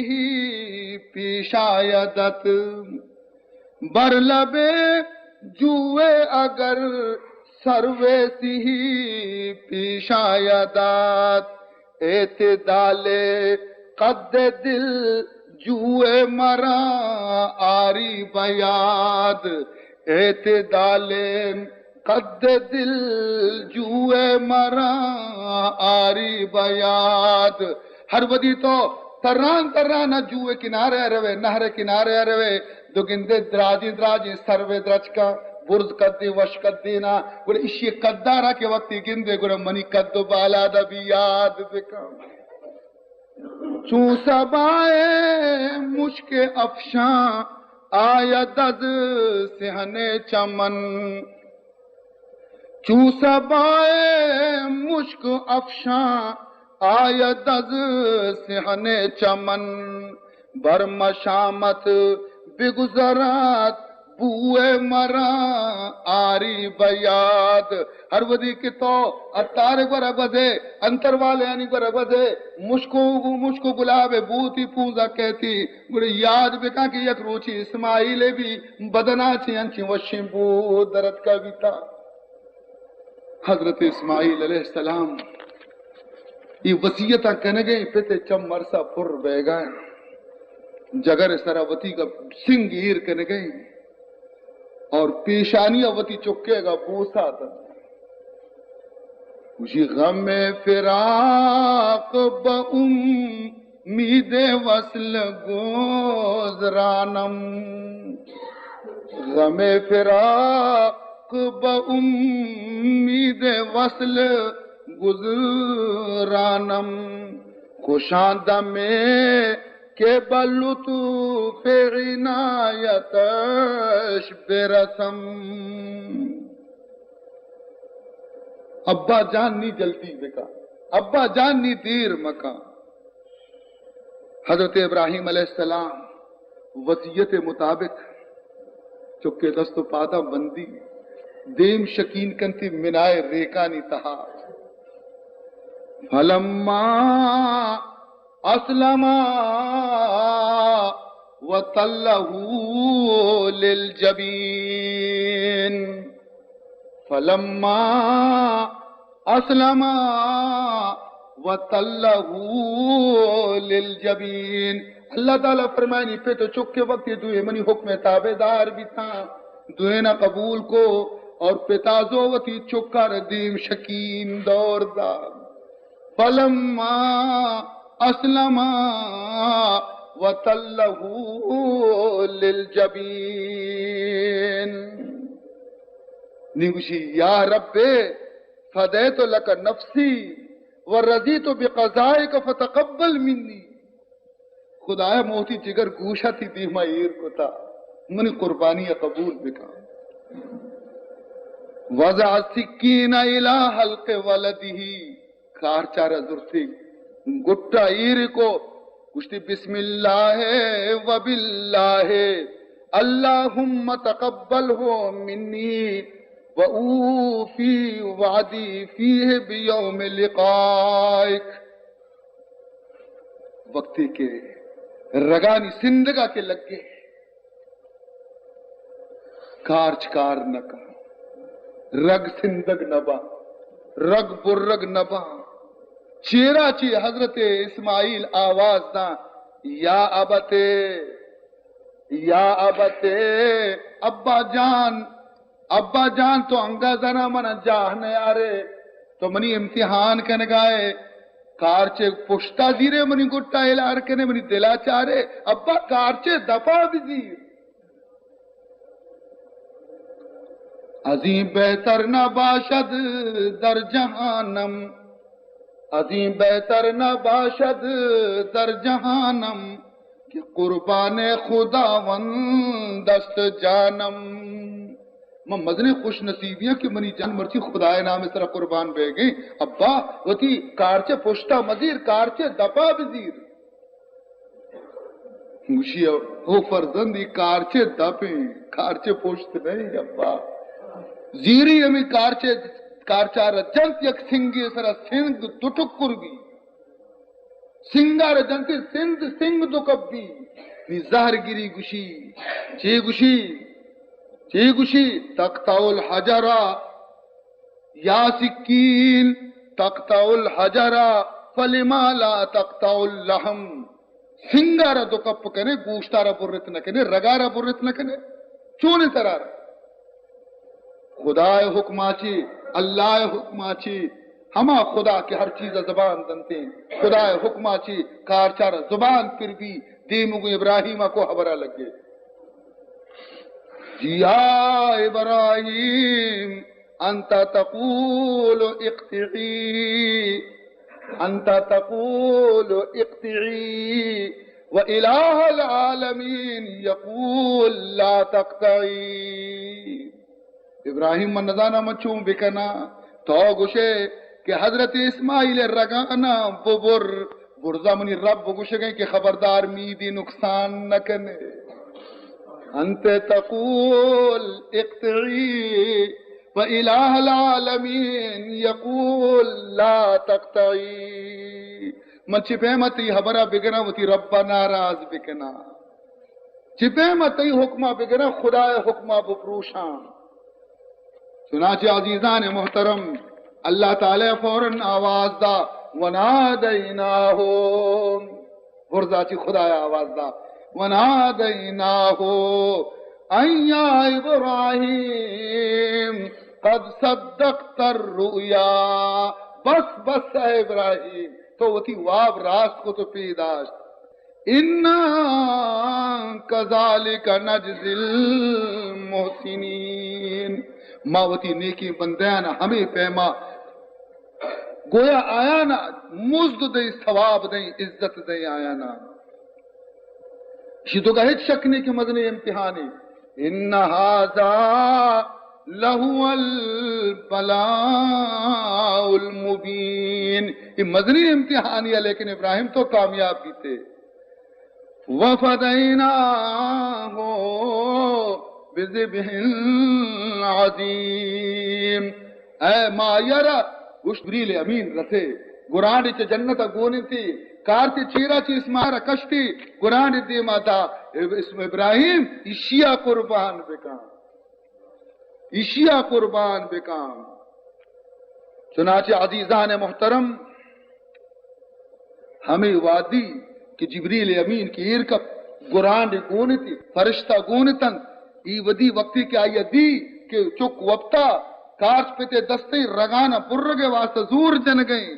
پیش آیدت. بر لبے جوئے اگر سروے سی پیش آیدت. اعتدال قد دل جوئے مرا آری بیاد. اعتدال قد دل جوئے مرا آری بیاد. ہر ودی تو تران جوئے کنارے روے نہر کنارے روے دو گندے دراجی سروے درچ کا برز قدی وش قدینا گوڑے اشی قدارا کے وقتی گندے گوڑے منی قد بالا دا بھی یاد بکم. چون سبائے مشک افشاں آید از سہنے چمن. چون سبائے مشک افشاں آید از سہنے چمن. بر مشامت بگزرات بوئے مرا آری بیاد. ہر ودی کی تو اتارے کو رگوزے انتر والے یعنی کو رگوزے مشکو گلاب بوتی پوزا کہتی گوڑے یاد بکا کہ یک روچی اسماعیل بھی بدنا چی انچی وشیم بود درد کا بیتا. حضرت اسماعیل علیہ السلام یہ وصیتہ کہنے گئے پیتے چم مرسا پر بے گئے جگر سراوتی کا سنگیر کہنے گئے اور پیشانی وتی چکے گا بوسا تھا. اسی غم فراق با امید وصل گزرانم. غم فراق با امید وصل گزرانم. کشاندہ میں کہ بلطف عنایتش برسم. ابا جان نی جلدی بکا، ابا جان نی دیر مکا. حضرت ابراہیم علیہ السلام وصیت مطابق چکے دست و پادا بندی دیم شکین کنتی منائے ریکانی تہا. فلما اسلما وطلہ للجبین. فلما اسلما وطلہ للجبین. اللہ تعالیٰ فرمائنی پہ تو چکے وقت دوئے منی حکم تابدار بھی تھا دوینا قبول کو اور پتازوتی چکر دیم شکین دور دا فلما اسلما وتلہ للجبین نیگوشی یا رب فدیت لک نفسی ورضیت بقضائک فتقبل منی خدایا موتی جگر گوشا تھی دیما ایر کو تا منی قربانی قبول بکا وضع سکین الہ حلق ولدہی کار چارہ ذرتی گٹا ایر کو گشتی بسم اللہ و باللہ اللہم تقبل ہو منی وَأُوفِي وَعْدِي فِيهِ بِيَوْمِ لِقَائِكَ وقتی کے رگانی سندگا کے لگے کارچ کار نکا رگ سندگ نبا رگ برگ نبا چیرا چی حضرت اسماعیل آواز دا یا ابتے ابا جان تو انگا زنا من جاہنے آرے تو منی امتحان کن گائے کارچے پشتا دیرے منی گٹا الار کنے منی دلا چارے ابا کارچے دفع بزیر عظیم بہتر نہ باشد در جہانم عظیم بہتر نہ باشد در جہانم کہ قربان خداوند دست جانم میں مدنی خوش نصیبیاں کہ منی جان مرچی خدای نام اس طرح قربان بے گئی ابا وتی کارچے پشتا مزیر کارچے دپا بزیر خوشی ہو فرزندی کارچے دپیں کارچے پشت نہیں ابا زیری ہمیں کارچے کارچار جنت یک سنگی سرا سنگ دٹکر گی سنگار جنتی سند سنگ دو کبی نی زہر گری گشی چی گشی تقطع الحجرہ یا سکین تقطع الحجرہ فلما لا تقطع اللحم سنگارا دو کپ کنے گوشتارا برت نکنے رگارا برت نکنے چونے سرارا خدا حکماچی اللہ حکماچی ہما خدا کے ہر چیز زبان دنتے ہیں خدا حکماچی کارچارا زبان پھر بھی دیمگو ابراہیمہ کو حبرہ لگے یا ابراہیم انت تقول اقتعی وإلہ العالمین یقول لا تقتعی ابراہیم من نظانہ مچوں بکنا تو گوشے کہ حضرت اسماعیل رگانا برزا منی رب گوشے گئے کہ خبردار میدی نقصان نہ کنے انت تقول اقتعی وإلہ العالمین یقول لا تقتعی من چپے متی حبرہ بگنا وتی رب ناراض بکنا چپے متی حکمہ بگنا خدا حکمہ بپروشاں چنانچہ عزیزان محترم اللہ تعالی فوراً آواز دا ونادیناہو برزا چی خدا آواز دا ونادیناہو ان یا ابراہیم قد صدقت الرؤیا بس اے ابراہیم تو وہ تھی واب راست کو تو پیداشت انا کذالک نجزی المحسنین ماوتی نیکی بندیانا ہمیں پیما گویا آیا نا مزد دیں ثواب دیں عزت دیں آیا نا شی تو کہ ہیچ شک نہیں کہ مدنی امتحانی ان ھذا لہو البلاء المبین یہ مدنی امتحانی ہے لیکن ابراہیم تو کامیاب بھی تھے وفدیناہ بذبح عظیم اے مایرہ گوشت بریل امین رسے گرانی چے جنت گونی تھی کارتی چیرا چی اسمارا کشتی گرانی دی ماتا اسم ابراہیم اشیاء قربان بکام چنانچہ عزیزان محترم ہمیں وادی کہ جبریل امین کی ایرکب گرانی گونی تھی فرشتہ گونی تن ای ودی وقتی کہ آئی دی کہ چک وقتا کارچ پتے دستے رگانا پرگے واسطہ زور جن گئیں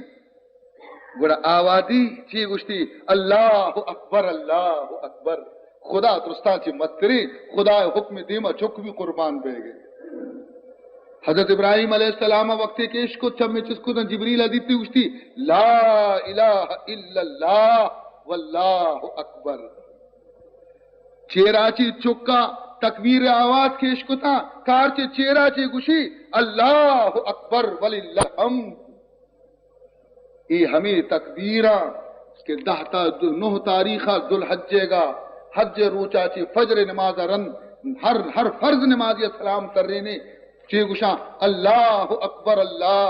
گوڑا آوادی چی گشتی اللہ اکبر اللہ اکبر خدا درستان چی مستری خدا حکم دیما چک بھی قربان بے گئے حضرت ابراہیم علیہ السلام وقتی کہ عشق کو چم میں چس کو جبریل حدیثی گشتی لا الہ الا اللہ واللہ اکبر چیراچی چکا تکبیر آواز کے عشق تا کارچے چیراچی گشی اللہ اکبر وللہ الحمد ای ہمیں تکبیرہ کہ 9 تاریخہ ذوالحجے گا حج روچا چی فجر نماز رن ہر فرض نمازی سلام کر رہے نے چی گشاں اللہ اکبر لا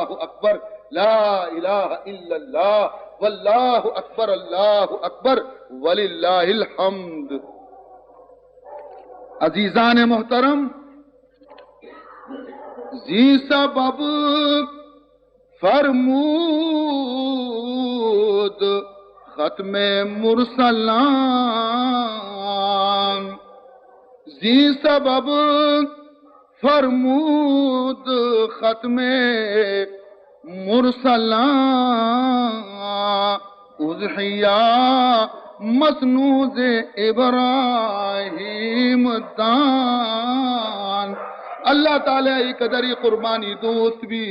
الہ الا اللہ واللہ اکبر وللہ الحمد. عزیزان محترم، زی سبب فرمود ختم مرسلان، زی سبب فرمود ختم مرسلان، اضحیہ مسنود ابراہیم دان. اللہ تعالیٰ یہ قدر یہ قربانی دوست بھی،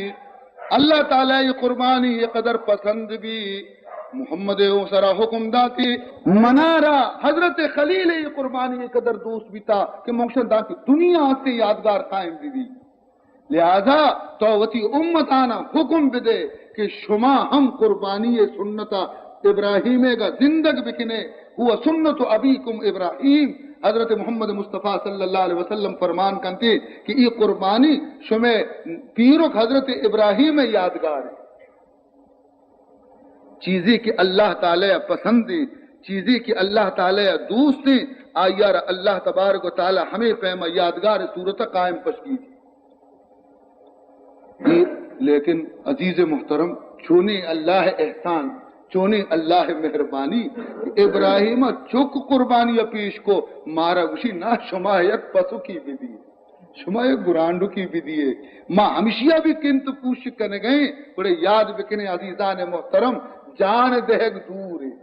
اللہ تعالیٰ یہ قربانی یہ قدر پسند بھی. محمد سرا حکم داتی منارا حضرت خلیل یہ قربانی یہ قدر دوست بھی تھا کہ مقصد دا کی دنیا سے یادگار قائم بھی. لہذا توتی امتانا حکم بدے کہ شما ہم قربانی سنتا ابراہیم کا زندگ بکنے ہوا سنت ابیکم ابراہیم. حضرت محمد مصطفیٰ صلی اللہ علیہ وسلم فرمان کرتے کہ یہ قربانی شمع پیرک حضرت ابراہیم یادگار ہے. چیزیں کہ اللہ تعالی پسند ہے، چیزیں کہ اللہ تعالی دوست ہیں، آیار اللہ تبارک و تعالی ہمیں پیما یادگار صورت قائم پشکی تھی. لیکن عزیز محترم، چونے اللہ احسان، چونے اللہ مہربانی، ابراہیم چک قربانی پیش کو مارا گوشی نہ شما یک پسو کی بھی دیئے، شما یک گرانڈو کی بھی دیئے. ماں ہمیشہ بھی کنت پوش کرنے گئے بڑے یاد بکنے. عزیزان محترم، جان دہگ دور ہے،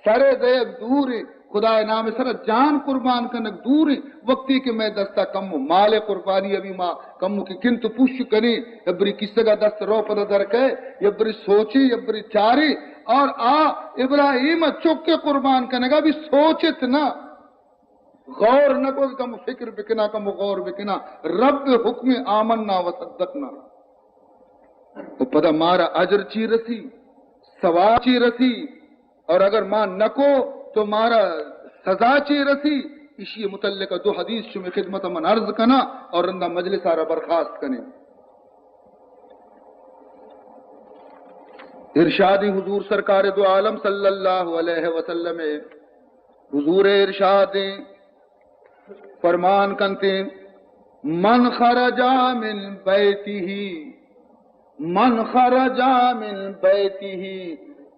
سر دہگ دور ہے، خدا نام سر جان قربان کنک دور ہے. وقتی کہ میں دستا کم مال قربانی ابھی ماں کم کی کنت پوش کرے یبری کس کا دست رو پدا درکے یبری سوچے یبری چارے اور ابراہیم چک کے قربان کرنے گا بھی سوچت نہ غور نہ کو کم فکر بکنا کم غور بکنا رب حکم آمنا و صدقنا. تو پدا مارا اجر چی رسی، ثواب چی رسی، اور اگر ماں نکو تو مارا سزا چی رسی. اسی متعلقہ 2 حدیث شمی خدمت من عرض کنا اور رندہ مجلس آرہ برخواست کنے. ارشاد حضور سرکار دو عالم صلی اللہ علیہ وسلم حضور ارشاد فرمان کنتے من خرجا من بیتہ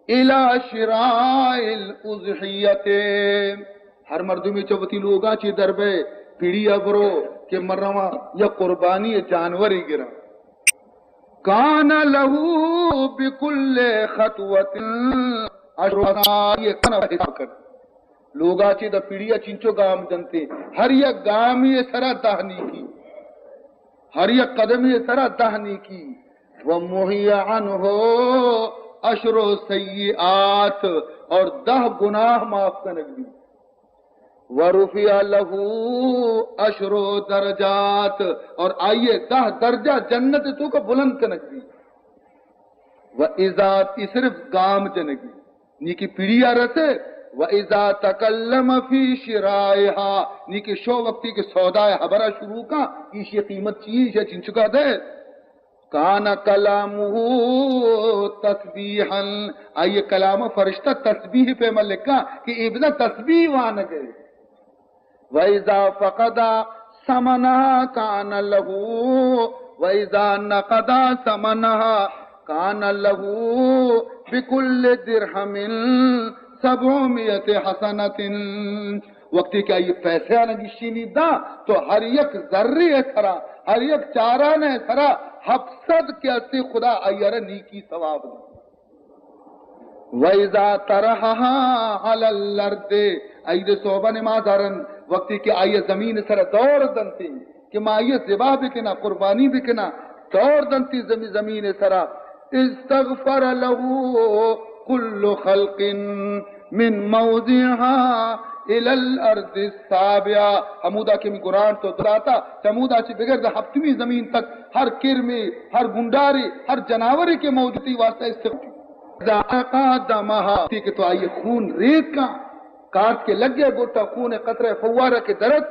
الى شراء الاضحیت. ہر مردمی چوتی لوگا چی دربے پیڑی ابرو کہ مروا یا قربانی جانوری گرا کان لہو بکل خطوت یہ کنا حساب کر لوگا چی دا پیڑیا چنچو گام جنتے ہر یک گامی سرا دہنی کی، ہر یک قدمی سرا دہنی کی. ومحی عنہ عشر سیئات اور 10 گناہ معاف کنک دی. ورفع له 10 درجات اور آئیے 10 درجہ جنت تو کا بلند کنک دی. وَإِذَا صرف گام جنگی نیکی پیڑیا رسے. وَإِذَا تَكَلَّمَ فِي شِرَائِهَا نیکی شو وقتی کے سودائے حبرہ شروع کا ایشی قیمت چیز ہے چنچکا دے. کانا کلامہ تسبیحا آئیے کلام فرشتہ تسبیح پہ ملکا کہ ابن تسبیح وہاں گئے. وَإِذَا فَقَدَ سَمَنَهَا كَانَ لَهُ وَإِذَا نَقَدَ سَمَنَهَا كَانَ لَهُ بِكُلِّ دِرْهَمٍ 700 حسنة وقتی کہ یہ پیسے نگشینی دا تو ہر یک ذری سرا ہر یک چارانہ سرا حفصد کے اسی خدا ایار نیکی ثواب دا وَإِذَا تَرَحَهَا عَلَى الْأَرْضِ اید صحبہ نمازارن وقتی کہ آئیے زمین سر دور دنتی کہ ما آئیے ذبح بکنا قربانی بکنا دور دنتی زمین سرا استغفر له كل خلق من موضعها الى الارض السابعہ حمودہ کے میں قرآن تو دلاتا چمودہ سے بغیر ہفتمی زمین تک ہر کرمی ہر گنڈاری ہر جناوری کے موجودی واسطہ استغفر دمہا کہ تو آئیے خون ریت کا کاٹ کے لگ گیا گوٹا خون قطرہ فوارہ کے درد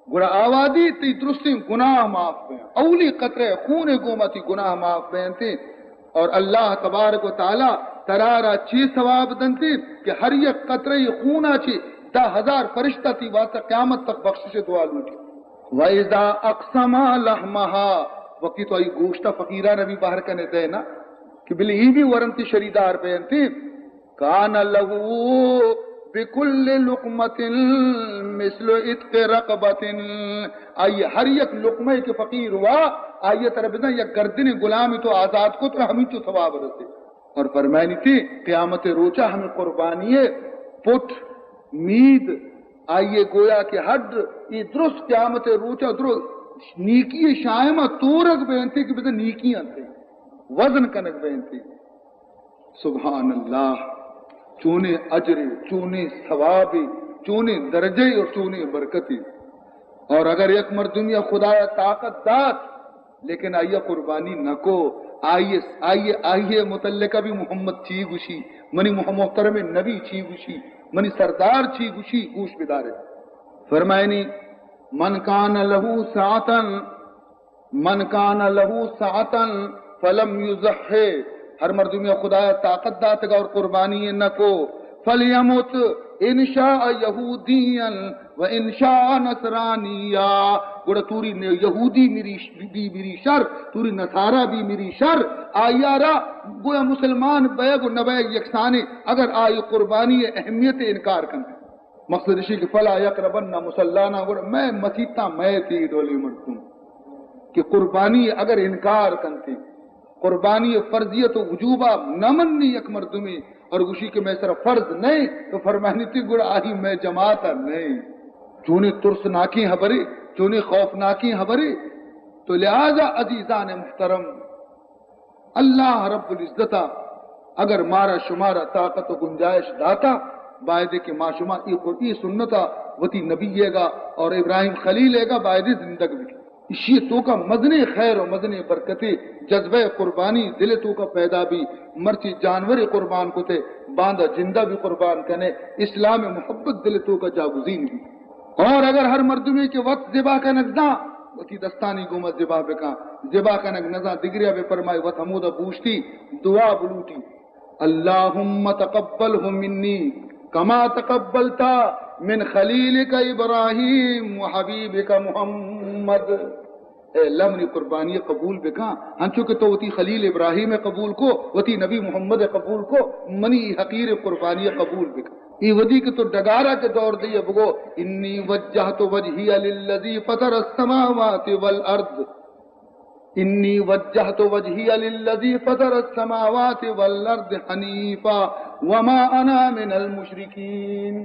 گڑا آوادی تی درستی گناہ معاف بین اولی قطرہ خون گومتی گناہ معاف بین تھی اور اللہ تبارک و تعالی ترارا چی ثواب دنتی کہ ہر یک قطرہ خونہ چی 10,000 فرشتہ تھی واسطہ قیامت تک بخشش دعا لوٹی وَإِذَا أَقْسَمَا لَحْمَهَا وقتی تو آئی گوشتہ فقیرہ نبی باہر کنے دے نا کہ بلی ہی بھی ورنتی شریدار بینتی کان لہو بکل لقمت مثل اتق رقبت آئیے ہر یک لقمے کے فقیر ہوا آئیے طرف یک گردن غلامی تو آزاد کو تو ہمیں تو ثواب رسے اور فرمائنی تھی قیامت روچہ ہمیں قربانی پٹ مید آئیے گویا کہ حد یہ درست قیامت روچہ درست نیکی شائمہ تورک بینتی کہ بدہ نیکیاں تھی وزن کنک بینتی سبحان اللہ چونے اجر چونے ثوابی چونے درجے اور چونے برکتی اور اگر یک مردمی خدا طاقت دات لیکن آئیے قربانی نہ کو آئیے متعلقہ بھی محمد چی گوشی منی محترم نبی چی گوشی منی سردار چی گوشی گوش بدارے فرمائنی من کان لہو ساعتن فلم یضحی ہر مردمی خدا طاقت دات گا اور قربانی نہ کو فلیمت انشاء یہودیا و انشاء نصرانیا گوڑا توری یہودی میری شر توری نصارہ بھی میری شر آیارا گویا مسلمان بیگ و نبیگ یکسانے اگر آئی قربانی اہمیت انکار کرنے مقصد اسی کہ فلا یقربن مسلانا گوڑا میں مسیطہ میں تھی ڈولی مرکوں کہ قربانی اگر انکار کرتے قربانی فرضیت و وجوبہ نمنی یک مردمی اور گوشی کہ میں صرف فرض نہیں تو فرمانی تھی گڑا آہی میں جماعتا نہیں چونی ترسناکی حبری چونی خوفناکی حبری تو لہذا عزیزان محترم اللہ رب العزتہ اگر مارا شمارا طاقت و گنجائش داتا باعدے کہ ما شما ای سنتا وتی نبی گا اور ابراہیم خلیل گا باعدے زندگ بھی اسی تو کا مدن خیر و مدن برکتی جذبہ قربانی دل تو کا پیدا بھی مرچی جانور قربان کو تے باندھا جندہ بھی قربان کنے اسلام محبت دل تو کا جاگزین بھی اور اگر ہر مردمی کے وقت ذبح کا نگزاں وتی دستانی گومت ذبح بکا ذبح کا نگزاں دگریا بے فرمائی وط حمودہ پوچھتی دعا بلوٹی اللہم تقبلہ منی کما تقبلتا من خلیلک ابراہیم و حبیبک محمد اے اللہ منی قربانی قبول بکا ہنچو کہ تو وتی خلیل ابراہیم قبول کو وتی نبی محمد قبول کو منی حقیر قربانی قبول بکا یہ ودی کہ تو ڈگارہ کے دور دیئے بگو انی وجہت وجہی للذی فطر السماوات والارض انی وجہت وجہی للذی فطر السماوات والارض حنیفا وما انا من المشرکین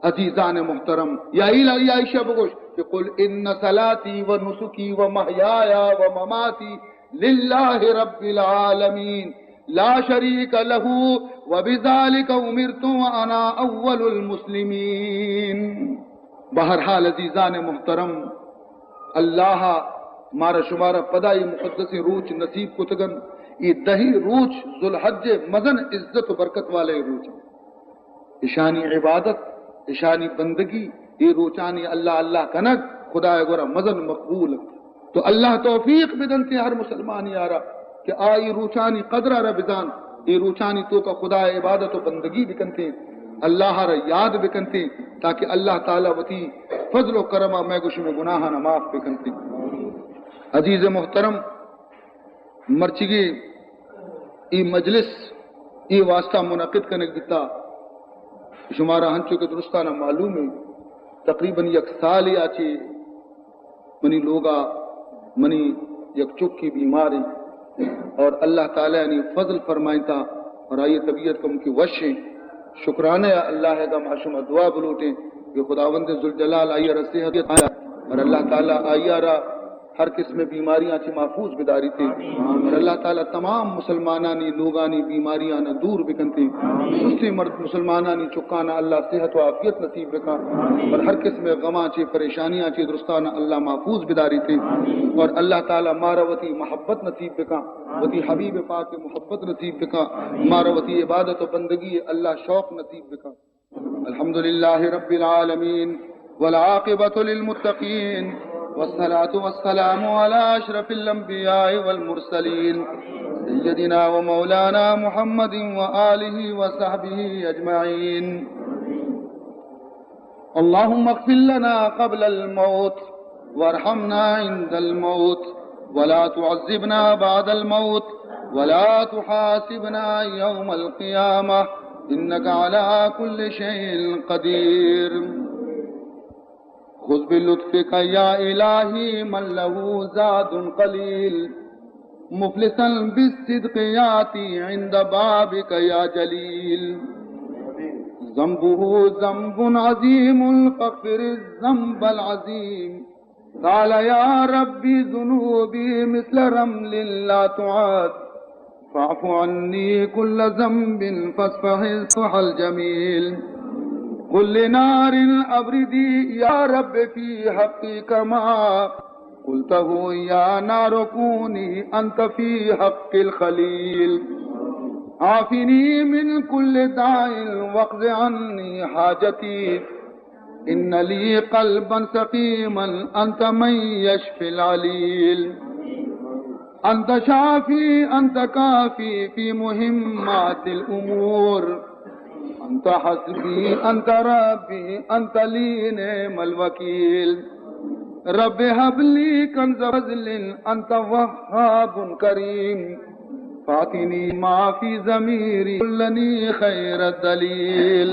عزیزان محترم یا عائشہ بگوش کہ قل ان صلاتی و نسکی و محیایا و مماتی للہ رب العالمین لا شریک لہو و بذالک امرت وانا اول المسلمین بہرحال عزیزان محترم اللہ مارا شمارا پدائی مقدس روچ نصیب کتگن یہ دہی روچ ذوالحج مزن عزت و برکت والے روچ اشانی عبادت اشانی بندگی یہ روچانی اللہ اللہ کنک خدا گورا مزن مقبول تو اللہ توفیق بدنتے ہر مسلمان یارا کہ آئی روچانی قدرہ ربزان یہ روچانی تو کا خدا عبادت و بندگی بکنتے اللہ را یاد بکنتے تاکہ اللہ تعالی وتی فضل و کرمہ میں گوش میں گناہ نہ معاف بکنتے عزیز محترم مرچگی ای مجلس ای واسطہ منعقد کرنے دیتا شمارا ہنچو کے درستانہ معلوم ہے تقریباً یک سال آچے منی لوگا منی یک چک کی بیماری اور اللہ تعالیٰ نے فضل فرمائی تھا اور آئیے طبیعت کو ان کی وشیں شکرانے اللہ ہے گا معشوم دعا بلوٹیں کہ خداوند ذوالجلال آئیے رسیحت آیا اور اللہ تعالیٰ آئیے را ہر قسم بیماریاں چی محفوظ بداری تھی اور اللہ تعالیٰ تمام مسلمانانی لوگانی بیماریاں نہ دور بکنتے سستی مرد مسلمانانی چکانا اللہ صحت و عافیت نصیب بکا اور ہر قسم غماں چی پریشانیاں چی درستانہ اللہ محفوظ بداری تھی اور اللہ تعالیٰ ماروتی محبت نصیب بکا وتی حبیب پاک محبت نصیب بکا ماروتی عبادت و بندگی اللہ شوق نصیب بکا الحمدللہ رب العالمین والعاقبۃ للمتقین والصلاة والسلام على أشرف الأنبياء والمرسلين سيدنا ومولانا محمد وآله وصحبه أجمعين اللهم اغفر لنا قبل الموت وارحمنا عند الموت ولا تعذبنا بعد الموت ولا تحاسبنا يوم القيامة إنك على كل شيء قدير خذ بلطفك يا إلهي من له زاد قليل مفلسا بالصدق ياتي عند بابك يا جليل ذنبه ذنب عظيم فاغفر الذنب العظيم قال يا ربي ذنوبي مثل رمل لا تعاد فاعف عني كل ذنب فاصفح الصفح الجميل قل لنار أبردي يا رب في حقي كما قلته يا نار كوني أنت في حق الخليل عافني من كل داء واقض عني حاجتي إن لي قلبا سقيما أنت من يشفي العليل أنت شافي أنت كافي في مهمات الأمور أنت حسبي أنت ربي أنت لي نعم الوكيل رب هب لي كنز فضل أنت وهاب كريم فاعطني ما في ضميري كلني خير الدليل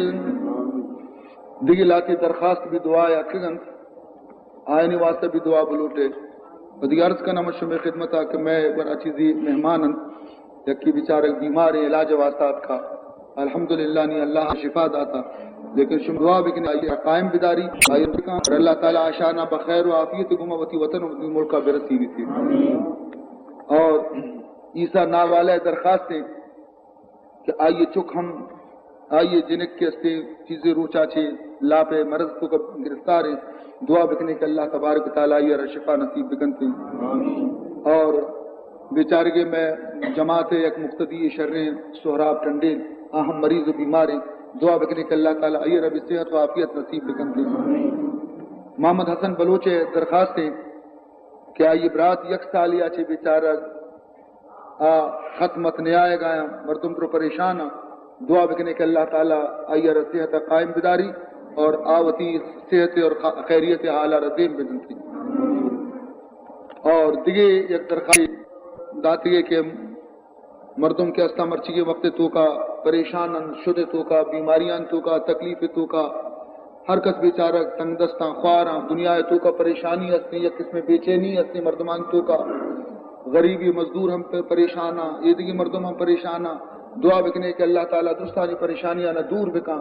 دیگی لاتی درخواست بھی دعا یا کگن آئینی واسطہ بھی دعا بلوٹے و دیگی عرض کا نمشو میں خدمت کہ میں برا چیزی مہمانن یکی بیچارک بیمار علاج واسطات کا الحمدللہ نہیں اللہ شفا داتا لیکن شم دعا بکنے آئیے قائم بداری آئیے بکاں اور اللہ تعالیٰ آشانہ بخیر و عافیت گمہ وطی وطن و ملکہ برسینی تھی اور عیسیٰ ناوالے درخواستیں کہ آئیے چک ہم آئیے جنک کے استے چیزیں روچا چھے لاپے مرض تو کب گرفتار ہیں دعا بکنے کہ اللہ تبارک تعالیٰ آئیے شفا نصیب بکنتے اور بیچارگے میں جماعت ایک مقتدی شریں سہراب ٹنڈے اہم مریض و بیمار ہیں دعا بکنے کہ اللہ تعالیٰ آئیے رب صحت و عافیت نصیب بکنتے محمد حسن بلوچ درخواستیں کہ آئیے برات یک سالیا چھے بیچارہ ختمت نیائے گایا مردم پر پریشان دعا بکنے کہ اللہ تعالیٰ آئیے رب صحت قائم بداری اور آوتی صحت اور خیریت اعلیٰ رضیم بدنتی اور دیگے یک درخواست داتی ہے کہ مردم کے استا مرچی کے وقت تو کا پریشان شد تو کا بیماریاں تو کا تکلیف تو کا ہر کس بیچارہ تنگ دستاں خواراں دنیا تو کا پریشانی ہستی یا قسم بے چینی ہستی مردمان تو کا غریبی مزدور ہم پہ پریشانہ عیدگی مردم ہم پریشانہ دعا بکنے کہ اللہ تعالیٰ درستانی پریشانیاں نہ دور بکاں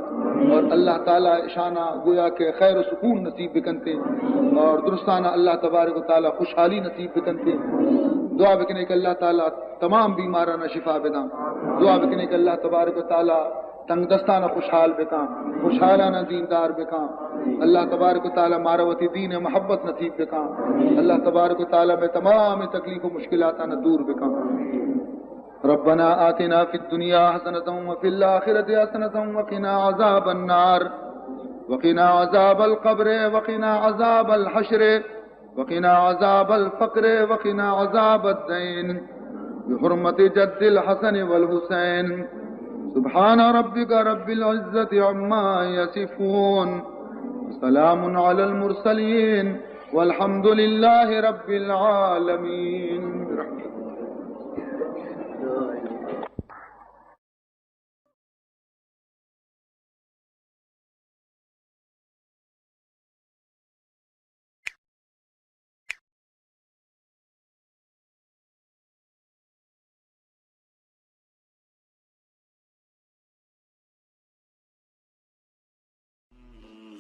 اور اللہ تعالیٰ شانہ گویا کہ خیر و سکون نصیب بکنتے اور درستانہ اللہ تبارک و تعالیٰ خوشحالی نصیب بکنتے دعا بکنے کہ اللہ تعالیٰ تمام بیمارانہ شفا بداں دعا بکنے کہ اللہ تبارک و تعالیٰ تنگ دستانہ خوشحال بکاں خوشحالانہ دیندار بکاں اللہ تبارک و تعالیٰ ماروتی دین محبت نصیب بکاں اللہ تبارک و تعالیٰ میں تمام تکلیف و مشکلاتانہ دور بکاں ربنا آتنا في الدنيا حسنة وفي الآخرة حسنة وقنا عذاب النار وقنا عذاب القبر وقنا عذاب الحشر وقنا عذاب الفقر وقنا عذاب الدين بحرمة جد الحسن والحسين سبحان ربك رب العزة عما يصفون سلام على المرسلين والحمد لله رب العالمين. ہوں